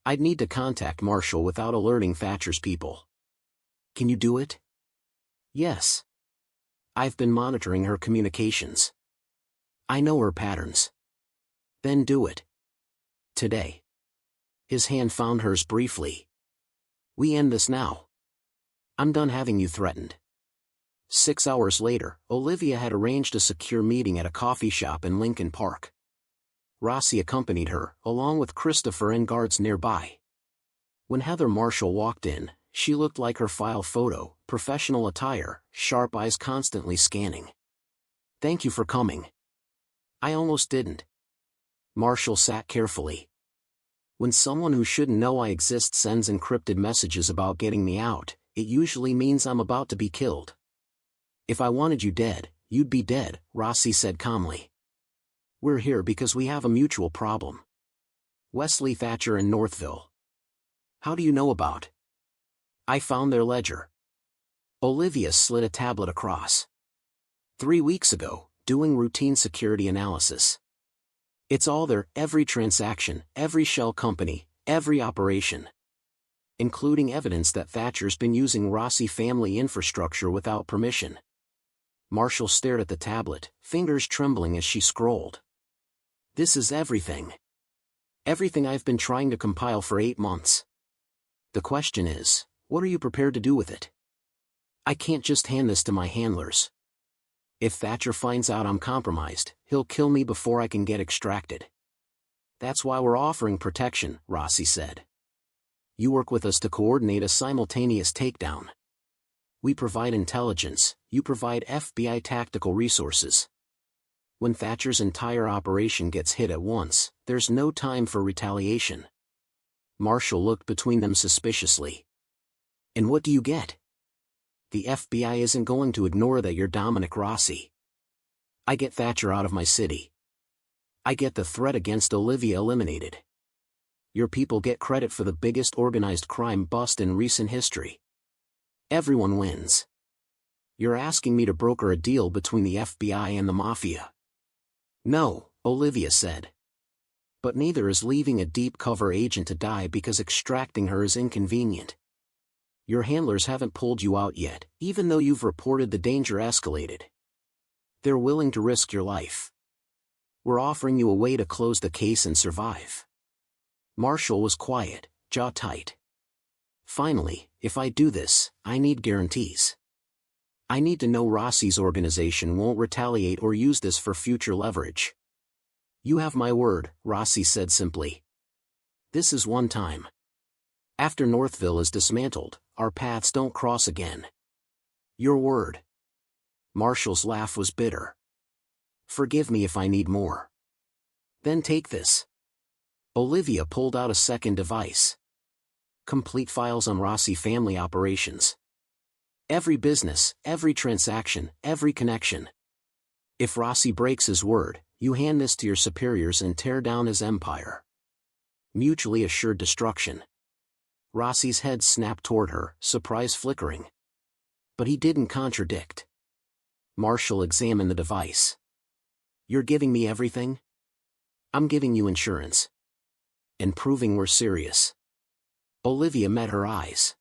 I'd need to contact Marshall without alerting Thatcher's people. Can you do it? Yes. I've been monitoring her communications. I know her patterns. Then do it. Today. His hand found hers briefly. We end this now. I'm done having you threatened. 6 hours later, Olivia had arranged a secure meeting at a coffee shop in Lincoln Park. Rossi accompanied her, along with Christopher and guards nearby. When Heather Marshall walked in, she looked like her file photo, professional attire, sharp eyes constantly scanning. Thank you for coming. I almost didn't. Marshall sat carefully. When someone who shouldn't know I exist sends encrypted messages about getting me out, it usually means I'm about to be killed. If I wanted you dead, you'd be dead, Rossi said calmly. We're here because we have a mutual problem. Wesley Thatcher in Northville. How do you know about? I found their ledger. Olivia slid a tablet across. 3 weeks ago, doing routine security analysis. It's all there, every transaction, every shell company, every operation. Including evidence that Thatcher's been using Rossi family infrastructure without permission. Marshall stared at the tablet, fingers trembling as she scrolled. This is everything. Everything I've been trying to compile for 8 months. The question is, what are you prepared to do with it? I can't just hand this to my handlers. If Thatcher finds out I'm compromised, he'll kill me before I can get extracted. That's why we're offering protection, Rossi said. You work with us to coordinate a simultaneous takedown. We provide intelligence, you provide FBI tactical resources. When Thatcher's entire operation gets hit at once, there's no time for retaliation. Marshall looked between them suspiciously. And what do you get? The FBI isn't going to ignore that you're Dominic Rossi. I get Thatcher out of my city. I get the threat against Olivia eliminated. Your people get credit for the biggest organized crime bust in recent history. Everyone wins. You're asking me to broker a deal between the FBI and the Mafia. No, Olivia said. But neither is leaving a deep cover agent to die because extracting her is inconvenient. Your handlers haven't pulled you out yet, even though you've reported the danger escalated. They're willing to risk your life. We're offering you a way to close the case and survive. Marshall was quiet, jaw tight. Finally, if I do this, I need guarantees. I need to know Rossi's organization won't retaliate or use this for future leverage. You have my word, Rossi said simply. This is one time. After Northville is dismantled, our paths don't cross again. Your word. Marshall's laugh was bitter. Forgive me if I need more. Then take this. Olivia pulled out a second device. Complete files on Rossi family operations. Every business, every transaction, every connection. If Rossi breaks his word, you hand this to your superiors and tear down his empire. Mutually assured destruction. Rossi's head snapped toward her, surprise flickering. But he didn't contradict. Marshall examined the device. You're giving me everything? I'm giving you insurance. And proving we're serious. Olivia met her eyes.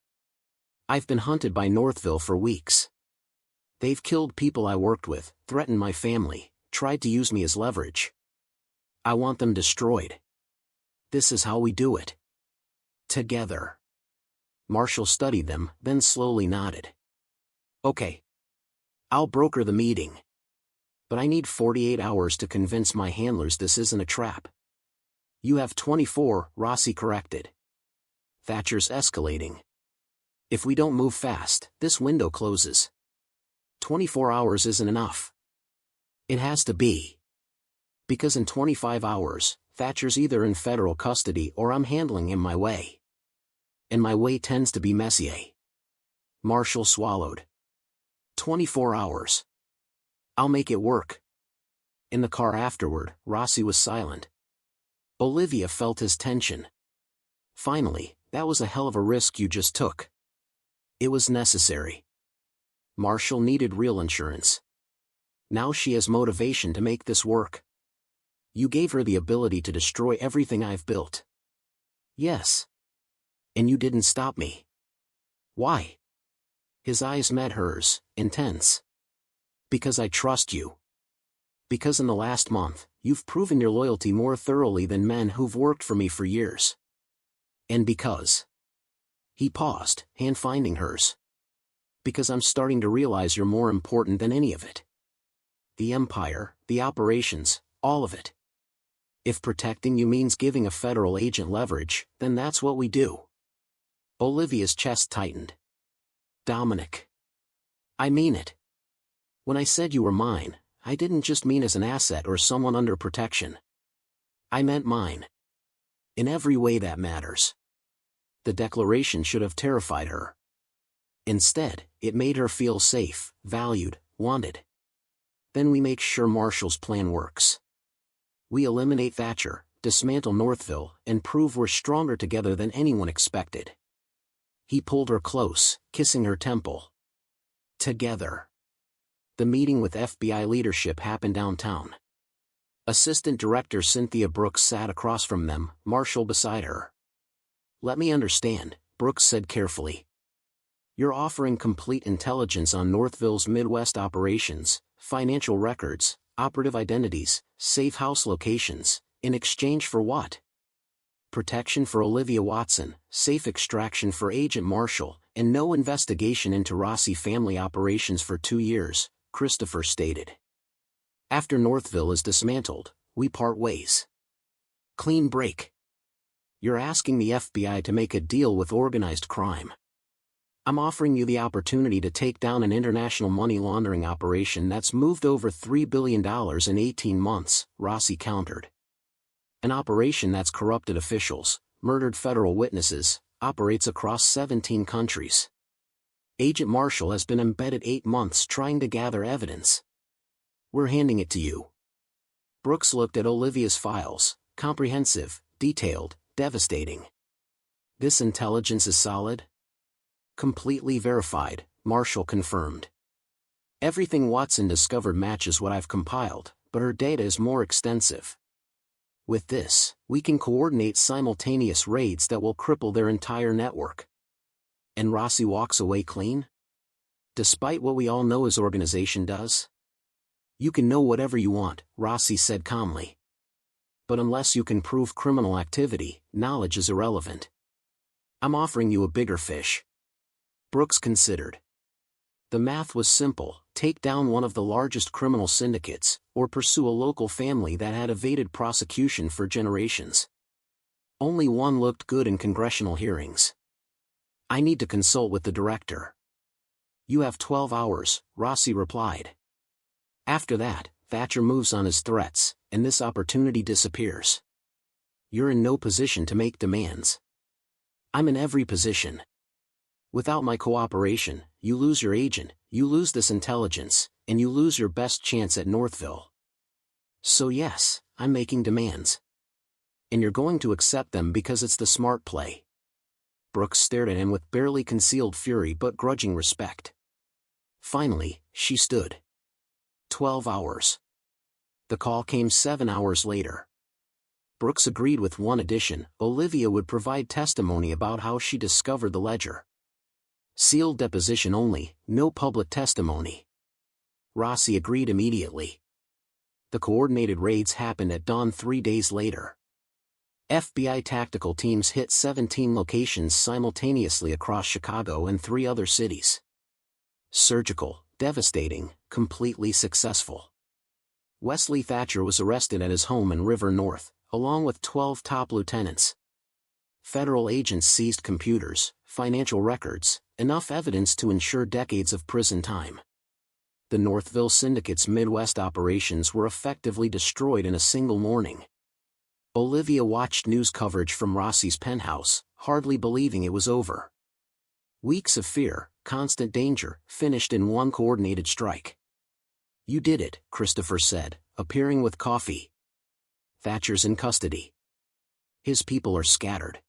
I've been hunted by Northville for weeks. They've killed people I worked with, threatened my family, tried to use me as leverage. I want them destroyed. This is how we do it. Together. Marshall studied them, then slowly nodded. Okay. I'll broker the meeting. But I need 48 hours to convince my handlers this isn't a trap. You have 24, Rossi corrected. Thatcher's escalating. If we don't move fast, this window closes. 24 hours isn't enough. It has to be. Because in 25 hours, Thatcher's either in federal custody or I'm handling him my way. And my way tends to be Messier. Marshall swallowed. 24 hours. I'll make it work. In the car afterward, Rossi was silent. Olivia felt his tension. Finally, that was a hell of a risk you just took. It was necessary. Marshall needed real insurance. Now she has motivation to make this work. You gave her the ability to destroy everything I've built. Yes. And you didn't stop me. Why? His eyes met hers, intense. Because I trust you. Because in the last month, you've proven your loyalty more thoroughly than men who've worked for me for years. And because. He paused, hand finding hers. Because I'm starting to realize you're more important than any of it. The empire, the operations, all of it. If protecting you means giving a federal agent leverage, then that's what we do. Olivia's chest tightened. Dominic. I mean it. When I said you were mine, I didn't just mean as an asset or someone under protection. I meant mine. In every way that matters. The declaration should have terrified her. Instead, it made her feel safe, valued, wanted. Then we make sure Marshall's plan works. We eliminate Thatcher, dismantle Northville, and prove we're stronger together than anyone expected. He pulled her close, kissing her temple. Together. The meeting with FBI leadership happened downtown. Assistant Director Cynthia Brooks sat across from them, Marshall beside her. "Let me understand," Brooks said carefully. "You're offering complete intelligence on Northville's Midwest operations, financial records, operative identities, safe house locations, in exchange for what?" "Protection for Olivia Watson, safe extraction for Agent Marshall, and no investigation into Rossi family operations for 2 years, Christopher stated. "After Northville is dismantled, we part ways. Clean break. You're asking the FBI to make a deal with organized crime. I'm offering you the opportunity to take down an international money laundering operation that's moved over $3 billion in 18 months, Rossi countered. An operation that's corrupted officials, murdered federal witnesses, operates across 17 countries. Agent Marshall has been embedded 8 months trying to gather evidence. We're handing it to you." Brooks looked at Olivia's files, comprehensive, detailed, devastating. "This intelligence is solid?" "Completely verified," Marshall confirmed. "Everything Watson discovered matches what I've compiled, but her data is more extensive. With this, we can coordinate simultaneous raids that will cripple their entire network." "And Rossi walks away clean? Despite what we all know his organization does?" "You can know whatever you want," Rossi said calmly. "But unless you can prove criminal activity, knowledge is irrelevant. I'm offering you a bigger fish." Brooks considered. The math was simple: take down one of the largest criminal syndicates, or pursue a local family that had evaded prosecution for generations. Only one looked good in congressional hearings. "I need to consult with the director." "You have 12 hours, Rossi replied. "After that, Thatcher moves on his threats, and this opportunity disappears. You're in no position to make demands." "I'm in every position. Without my cooperation, you lose your agent, you lose this intelligence, and you lose your best chance at Northville. So yes, I'm making demands. And you're going to accept them because it's the smart play." Brooks stared at him with barely concealed fury but grudging respect. Finally, she stood. 12 hours. The call came 7 hours later. Brooks agreed with one addition: Olivia would provide testimony about how she discovered the ledger. Sealed deposition only, no public testimony. Rossi agreed immediately. The coordinated raids happened at dawn 3 days later. FBI tactical teams hit 17 locations simultaneously across Chicago and 3 other cities. Surgical, devastating, completely successful. Wesley Thatcher was arrested at his home in River North, along with 12 top lieutenants. Federal agents seized computers, financial records, enough evidence to ensure decades of prison time. The Northville Syndicate's Midwest operations were effectively destroyed in a single morning. Olivia watched news coverage from Rossi's penthouse, hardly believing it was over. Weeks of fear, constant danger, finished in one coordinated strike. "You did it," Christopher said, appearing with coffee. "Thatcher's in custody. His people are scattered.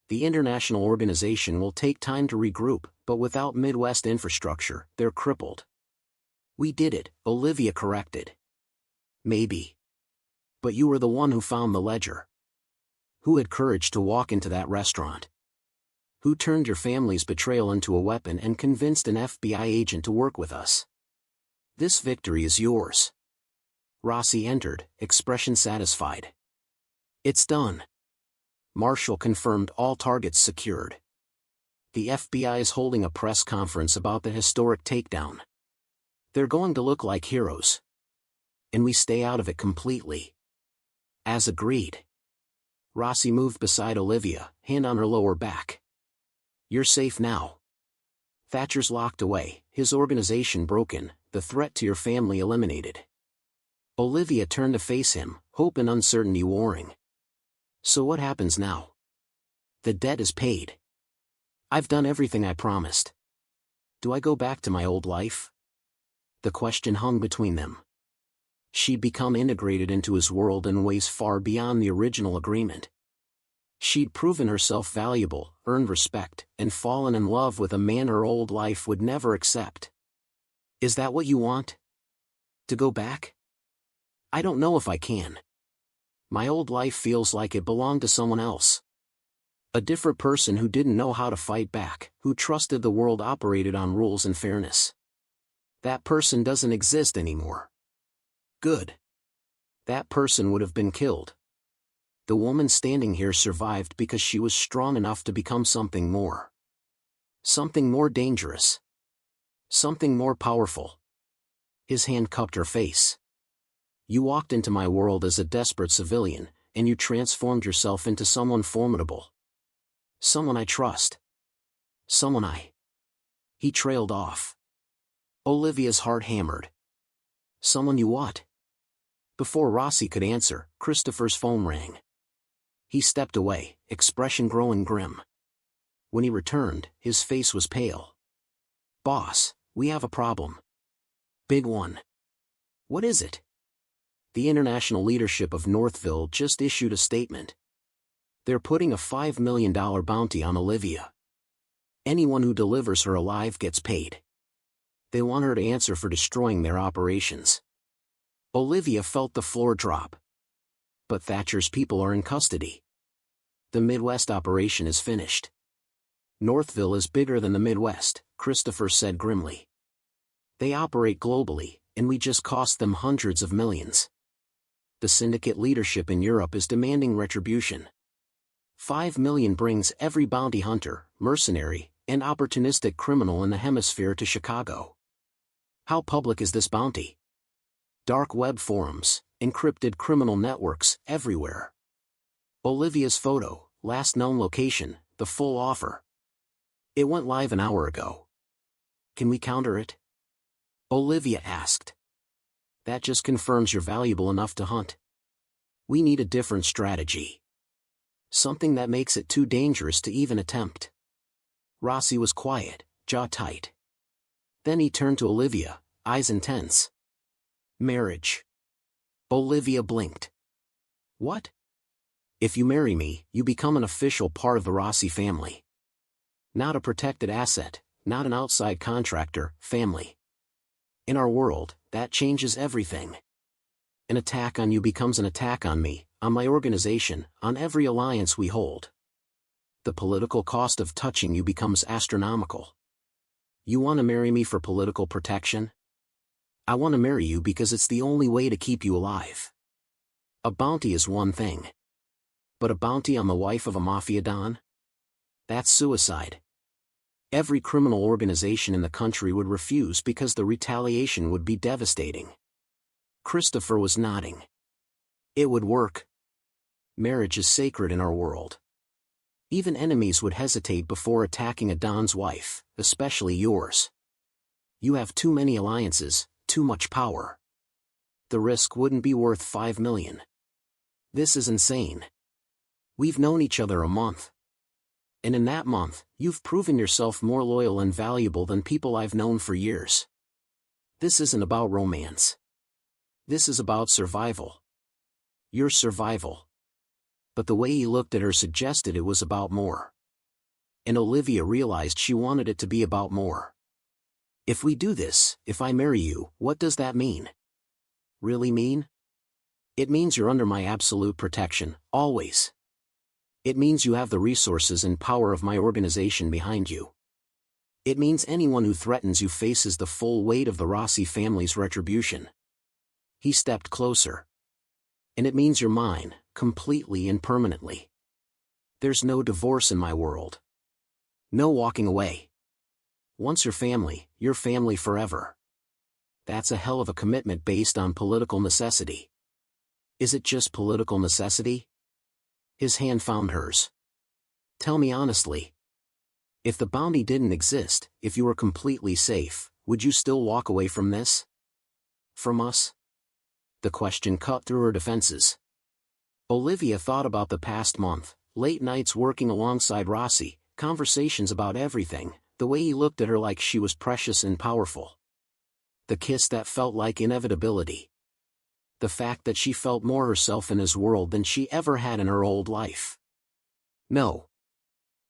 The international organization will take time to regroup, but without Midwest infrastructure, they're crippled." "We did it," Olivia corrected. "Maybe. But you were the one who found the ledger. Who had courage to walk into that restaurant? Who turned your family's betrayal into a weapon and convinced an FBI agent to work with us? This victory is yours." Rossi entered, expression satisfied. "It's done." Marshall confirmed all targets secured. "The FBI is holding a press conference about the historic takedown. They're going to look like heroes. And we stay out of it completely." As agreed. Rossi moved beside Olivia, hand on her lower back. "You're safe now. Thatcher's locked away, his organization broken, the threat to your family eliminated." Olivia turned to face him, hope and uncertainty warring. "So what happens now?" "The debt is paid. I've done everything I promised. Do I go back to my old life?" The question hung between them. She'd become integrated into his world in ways far beyond the original agreement. She'd proven herself valuable, earned respect, and fallen in love with a man her old life would never accept. Is that what you want? To go back? I don't know if I can. My old life feels like it belonged to someone else. A different person who didn't know how to fight back, who trusted the world operated on rules and fairness. That person doesn't exist anymore. Good. That person would have been killed. The woman standing here survived because she was strong enough to become something more. Something more dangerous. Something more powerful. His hand cupped her face. You walked into my world as a desperate civilian, and you transformed yourself into someone formidable. Someone I trust. Someone I... He trailed off. Olivia's heart hammered. Someone you what? Before Rossi could answer, Christopher's phone rang. He stepped away, expression growing grim. When he returned, his face was pale. Boss, we have a problem. Big one. What is it? The international leadership of Northville just issued a statement. They're putting a $5 million bounty on Olivia. Anyone who delivers her alive gets paid. They want her to answer for destroying their operations. Olivia felt the floor drop. But Thatcher's people are in custody. The Midwest operation is finished. Northville is bigger than the Midwest, Christopher said grimly. They operate globally, and we just cost them hundreds of millions. The syndicate leadership in Europe is demanding retribution. $5 million brings every bounty hunter, mercenary, and opportunistic criminal in the hemisphere to Chicago. How public is this bounty? Dark web forums, encrypted criminal networks, everywhere. Olivia's photo, last known location, the full offer. It went live an hour ago. Can we counter it? Olivia asked. That just confirms you're valuable enough to hunt. We need a different strategy. Something that makes it too dangerous to even attempt. Rossi was quiet, jaw tight. Then he turned to Olivia, eyes intense. Marriage. Olivia blinked. What? If you marry me, you become an official part of the Rossi family. Not a protected asset, not an outside contractor, family. In our world, that changes everything. An attack on you becomes an attack on me, on my organization, on every alliance we hold. The political cost of touching you becomes astronomical. You want to marry me for political protection? I want to marry you because it's the only way to keep you alive. A bounty is one thing. But a bounty on the wife of a Mafia don? That's suicide. Every criminal organization in the country would refuse because the retaliation would be devastating. Christopher was nodding. It would work. Marriage is sacred in our world. Even enemies would hesitate before attacking a don's wife, especially yours. You have too many alliances, too much power. The risk wouldn't be worth $5 million. This is insane. We've known each other a month. And in that month, you've proven yourself more loyal and valuable than people I've known for years. This isn't about romance. This is about survival. Your survival. But the way he looked at her suggested it was about more. And Olivia realized she wanted it to be about more. If we do this, if I marry you, what does that mean? Really mean? It means you're under my absolute protection, always. It means you have the resources and power of my organization behind you. It means anyone who threatens you faces the full weight of the Rossi family's retribution. He stepped closer. And it means you're mine, completely and permanently. There's no divorce in my world. No walking away. Once you're family forever. That's a hell of a commitment based on political necessity. Is it just political necessity? His hand found hers. Tell me honestly. If the bounty didn't exist, if you were completely safe, would you still walk away from this? From us? The question cut through her defenses. Olivia thought about the past month, late nights working alongside Rossi, conversations about everything, the way he looked at her like she was precious and powerful. The kiss that felt like inevitability. The fact that she felt more herself in his world than she ever had in her old life. No.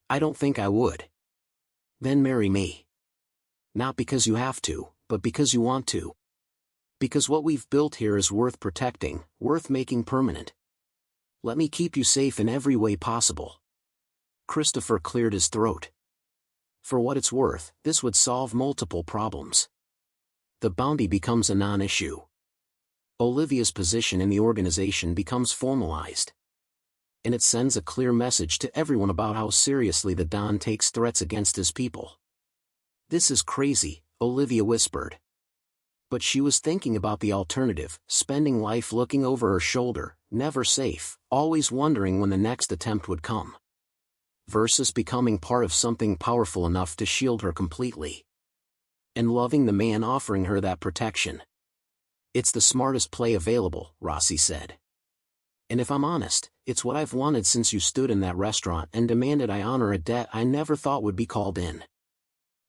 I don't think I would. Then marry me. Not because you have to, but because you want to. Because what we've built here is worth protecting, worth making permanent. Let me keep you safe in every way possible. Christopher cleared his throat. For what it's worth, this would solve multiple problems. The bounty becomes a non-issue. Olivia's position in the organization becomes formalized. And it sends a clear message to everyone about how seriously the Don takes threats against his people. This is crazy, Olivia whispered. But she was thinking about the alternative, spending life looking over her shoulder, never safe, always wondering when the next attempt would come. Versus becoming part of something powerful enough to shield her completely. And loving the man offering her that protection. It's the smartest play available, Rossi said. And if I'm honest, it's what I've wanted since you stood in that restaurant and demanded I honor a debt I never thought would be called in.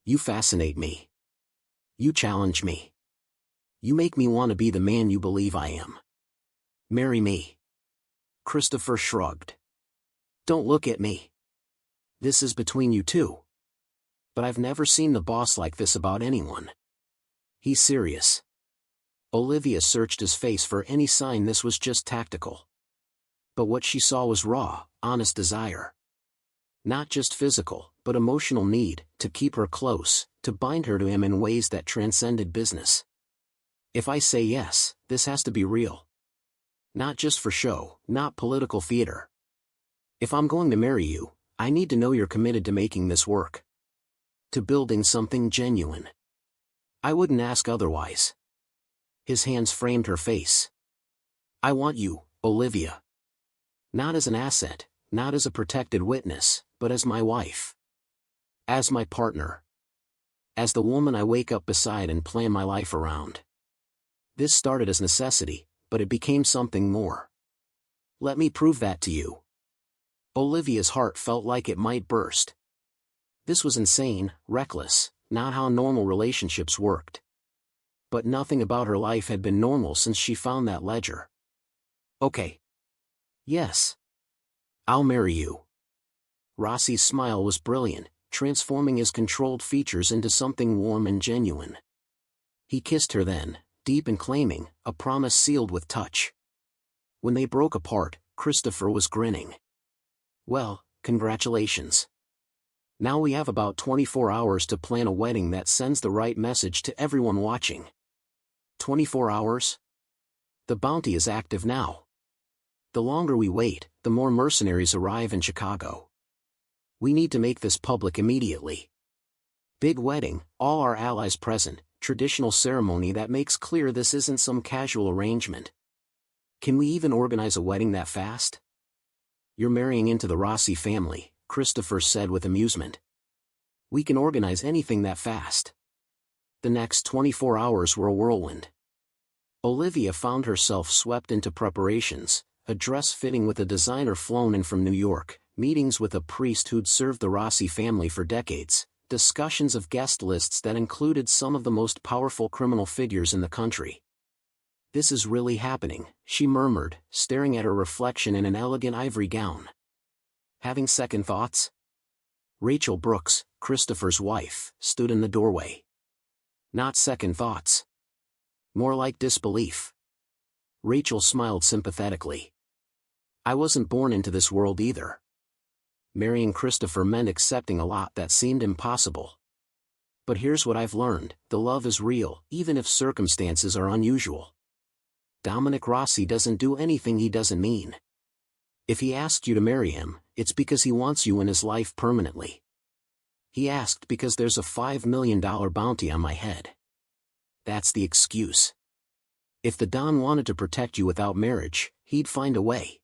You fascinate me. You challenge me. You make me want to be the man you believe I am. Marry me. Christopher shrugged. Don't look at me. This is between you two. But I've never seen the boss like this about anyone. He's serious. Olivia searched his face for any sign this was just tactical. But what she saw was raw, honest desire. Not just physical, but emotional need, to keep her close, to bind her to him in ways that transcended business. If I say yes, this has to be real. Not just for show, not political theater. If I'm going to marry you, I need to know you're committed to making this work. To building something genuine. I wouldn't ask otherwise. His hands framed her face. I want you, Olivia. Not as an asset, not as a protected witness, but as my wife. As my partner. As the woman I wake up beside and plan my life around. This started as necessity, but it became something more. Let me prove that to you. Olivia's heart felt like it might burst. This was insane, reckless, not how normal relationships worked. But nothing about her life had been normal since she found that ledger. Okay. Yes. I'll marry you. Rossi's smile was brilliant, transforming his controlled features into something warm and genuine. He kissed her then, deep and claiming, a promise sealed with touch. When they broke apart, Christopher was grinning. Well, congratulations. Now we have about 24 hours to plan a wedding that sends the right message to everyone watching. 24 hours? The bounty is active now. The longer we wait, the more mercenaries arrive in Chicago. We need to make this public immediately. Big wedding, all our allies present, traditional ceremony that makes clear this isn't some casual arrangement. Can we even organize a wedding that fast? You're marrying into the Rossi family, Christopher said with amusement. We can organize anything that fast. The next 24 hours were a whirlwind. Olivia found herself swept into preparations, a dress fitting with a designer flown in from New York, meetings with a priest who'd served the Rossi family for decades, discussions of guest lists that included some of the most powerful criminal figures in the country. This is really happening, she murmured, staring at her reflection in an elegant ivory gown. Having second thoughts? Rachel Brooks, Christopher's wife, stood in the doorway. Not second thoughts. More like disbelief. Rachel smiled sympathetically. I wasn't born into this world either. Marrying Christopher meant accepting a lot that seemed impossible. But here's what I've learned, the love is real, even if circumstances are unusual. Dominic Rossi doesn't do anything he doesn't mean. If he asked you to marry him, it's because he wants you in his life permanently. He asked because there's a $5 million bounty on my head. That's the excuse. If the Don wanted to protect you without marriage, he'd find a way.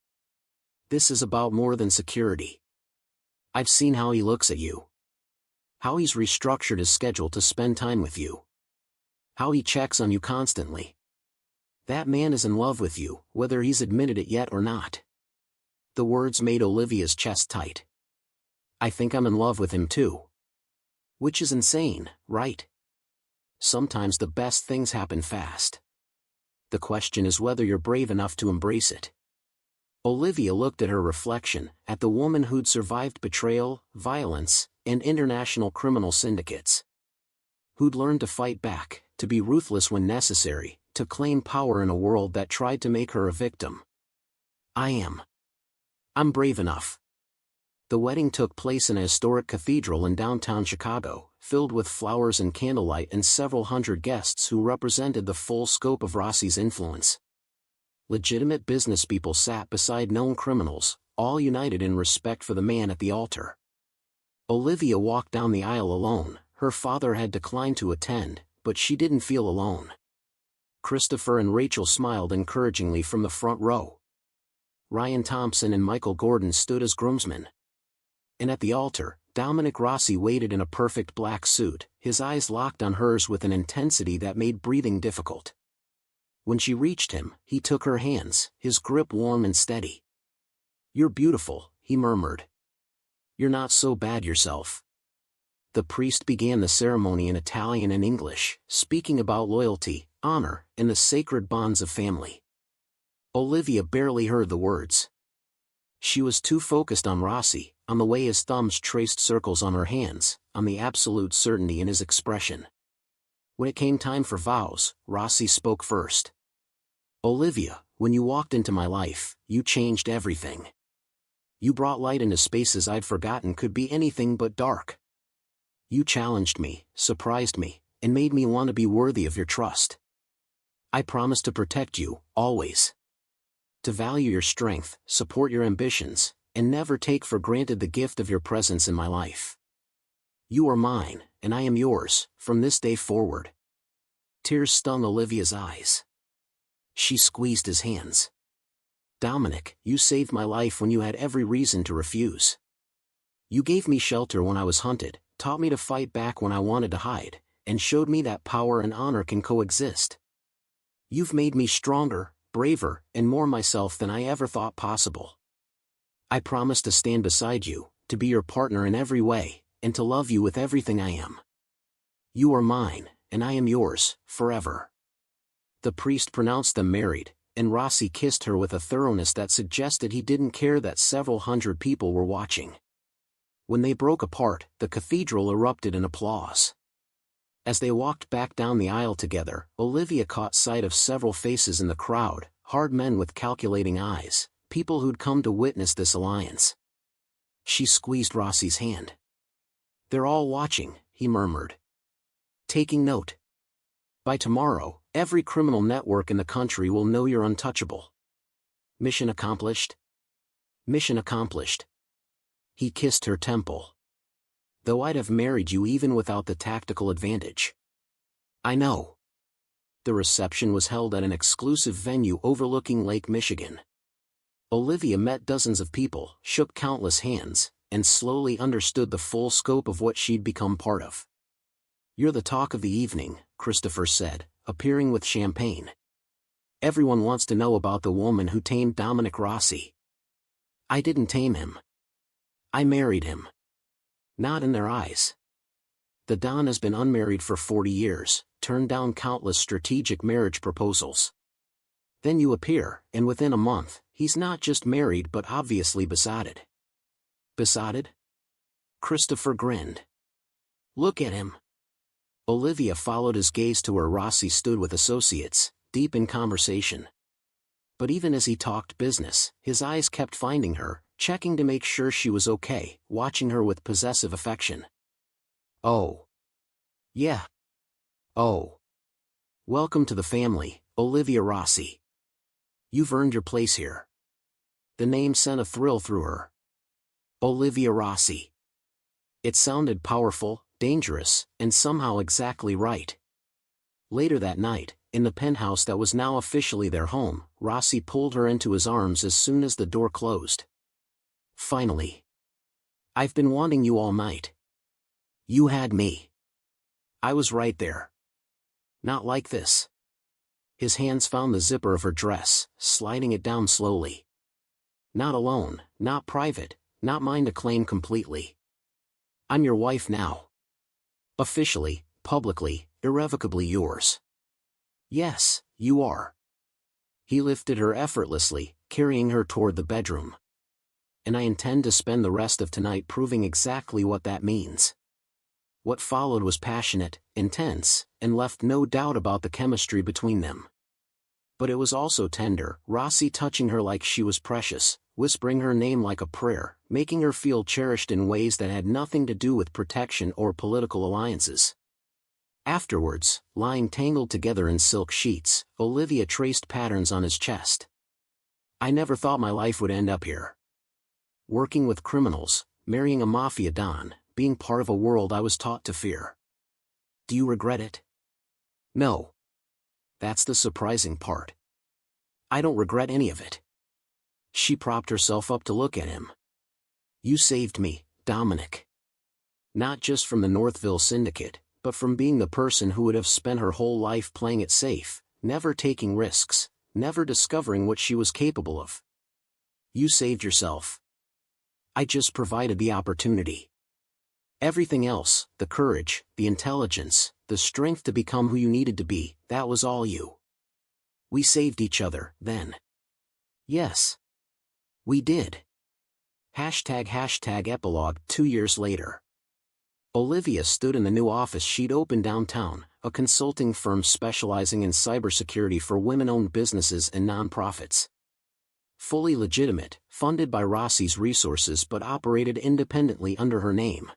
This is about more than security. I've seen how he looks at you. How he's restructured his schedule to spend time with you. How he checks on you constantly. That man is in love with you, whether he's admitted it yet or not. The words made Olivia's chest tight. I think I'm in love with him too. Which is insane, right? Sometimes the best things happen fast. The question is whether you're brave enough to embrace it. Olivia looked at her reflection, at the woman who'd survived betrayal, violence, and international criminal syndicates. who'd learned to fight back, to be ruthless when necessary, to claim power in a world that tried to make her a victim. I'm brave enough. The wedding took place in a historic cathedral in downtown Chicago, filled with flowers and candlelight and several hundred guests who represented the full scope of Rossi's influence. Legitimate businesspeople sat beside known criminals, all united in respect for the man at the altar. Olivia walked down the aisle alone. Her father had declined to attend, but she didn't feel alone. Christopher and Rachel smiled encouragingly from the front row. Ryan Thompson and Michael Gordon stood as groomsmen. And at the altar, Dominic Rossi waited in a perfect black suit, his eyes locked on hers with an intensity that made breathing difficult. When she reached him, he took her hands, his grip warm and steady. "You're beautiful," he murmured. "You're not so bad yourself." The priest began the ceremony in Italian and English, speaking about loyalty, honor, and the sacred bonds of family. Olivia barely heard the words. She was too focused on Rossi, on the way his thumbs traced circles on her hands, on the absolute certainty in his expression. When it came time for vows, Rossi spoke first. "Olivia, when you walked into my life, you changed everything. You brought light into spaces I'd forgotten could be anything but dark. You challenged me, surprised me, and made me want to be worthy of your trust. I promise to protect you, always. To value your strength, support your ambitions, and never take for granted the gift of your presence in my life. You are mine, and I am yours, from this day forward." Tears stung Olivia's eyes. She squeezed his hands. "Dominic, you saved my life when you had every reason to refuse. You gave me shelter when I was hunted, taught me to fight back when I wanted to hide, and showed me that power and honor can coexist. You've made me stronger, braver, and more myself than I ever thought possible. I promise to stand beside you, to be your partner in every way, and to love you with everything I am. You are mine, and I am yours, forever." The priest pronounced them married, and Rossi kissed her with a thoroughness that suggested he didn't care that several hundred people were watching. When they broke apart, the cathedral erupted in applause. As they walked back down the aisle together, Olivia caught sight of several faces in the crowd, hard men with calculating eyes, people who'd come to witness this alliance. She squeezed Rossi's hand. "They're all watching," he murmured. "Taking note. By tomorrow, every criminal network in the country will know you're untouchable. Mission accomplished?" "Mission accomplished." He kissed her temple. "Though I'd have married you even without the tactical advantage." "I know." The reception was held at an exclusive venue overlooking Lake Michigan. Olivia met dozens of people, shook countless hands, and slowly understood the full scope of what she'd become part of. "You're the talk of the evening," Christopher said, appearing with champagne. "Everyone wants to know about the woman who tamed Dominic Rossi." "I didn't tame him. I married him." Not in their eyes. The Don has been unmarried for 40 years, turned down countless strategic marriage proposals. Then you appear, and within a month, he's not just married but obviously besotted. "Besotted?" Christopher grinned. "Look at him." Olivia followed his gaze to where Rossi stood with associates, deep in conversation. But even as he talked business, his eyes kept finding her, checking to make sure she was okay, watching her with possessive affection. "Oh. Yeah. Oh. Welcome to the family, Olivia Rossi. You've earned your place here." The name sent a thrill through her. Olivia Rossi. It sounded powerful, dangerous, and somehow exactly right. Later that night, in the penthouse that was now officially their home, Rossi pulled her into his arms as soon as the door closed. "Finally. I've been wanting you all night. You had me. I was right there. Not like this." His hands found the zipper of her dress, sliding it down slowly. "Not alone, not private, not mine to claim completely. I'm your wife now. Officially, publicly, irrevocably yours." "Yes, you are." He lifted her effortlessly, carrying her toward the bedroom. "And I intend to spend the rest of tonight proving exactly what that means." What followed was passionate, intense, and left no doubt about the chemistry between them. But it was also tender, Rossi touching her like she was precious, whispering her name like a prayer, making her feel cherished in ways that had nothing to do with protection or political alliances. Afterwards, lying tangled together in silk sheets, Olivia traced patterns on his chest. I never thought my life would end up here. Working with criminals, marrying a Mafia don, being part of a world I was taught to fear. Do you regret it? No. That's the surprising part. I don't regret any of it. She propped herself up to look at him. You saved me, Dominic. Not just from the Northville syndicate, but from being the person who would have spent her whole life playing it safe, never taking risks, never discovering what she was capable of. You saved yourself. I just provided the opportunity. Everything else, the courage, the intelligence, the strength to become who you needed to be, that was all you. We saved each other, then. Yes. We did. #epilogue 2 years later. Olivia stood in the new office she'd opened downtown, a consulting firm specializing in cybersecurity for women-owned businesses and nonprofits. Fully legitimate, funded by Rossi's resources but operated independently under her name.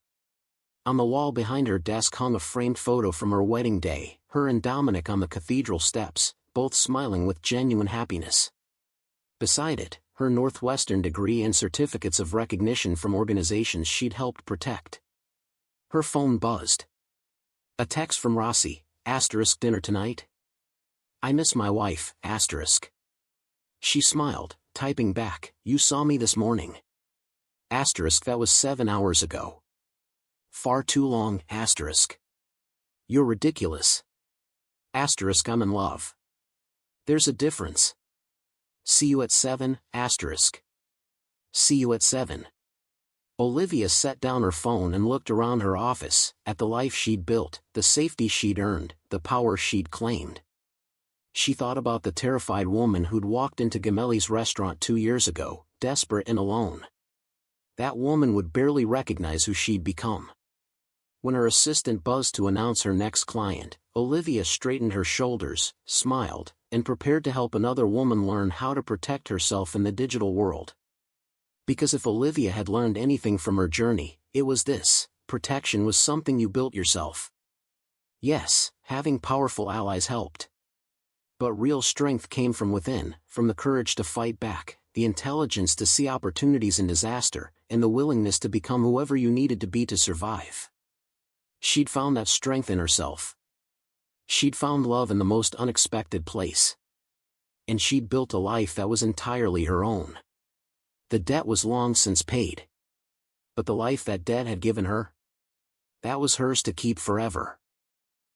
On the wall behind her desk hung a framed photo from her wedding day, her and Dominic on the cathedral steps, both smiling with genuine happiness. Beside it, her Northwestern degree and certificates of recognition from organizations she'd helped protect. Her phone buzzed. A text from Rossi, * dinner tonight? I miss my wife, *. She smiled, typing back, you saw me this morning. * that was 7 hours ago. Far too long, *. You're ridiculous. * I'm in love. There's a difference. See you at 7, *. See you at 7. Olivia set down her phone and looked around her office, at the life she'd built, the safety she'd earned, the power she'd claimed. She thought about the terrified woman who'd walked into Gemelli's restaurant 2 years ago, desperate and alone. That woman would barely recognize who she'd become. When her assistant buzzed to announce her next client, Olivia straightened her shoulders, smiled, and prepared to help another woman learn how to protect herself in the digital world. Because if Olivia had learned anything from her journey, it was this: protection was something you built yourself. Yes, having powerful allies helped. But real strength came from within, from the courage to fight back, the intelligence to see opportunities in disaster, and the willingness to become whoever you needed to be to survive. She'd found that strength in herself. She'd found love in the most unexpected place. And she'd built a life that was entirely her own. The debt was long since paid. But the life that debt had given her? That was hers to keep forever.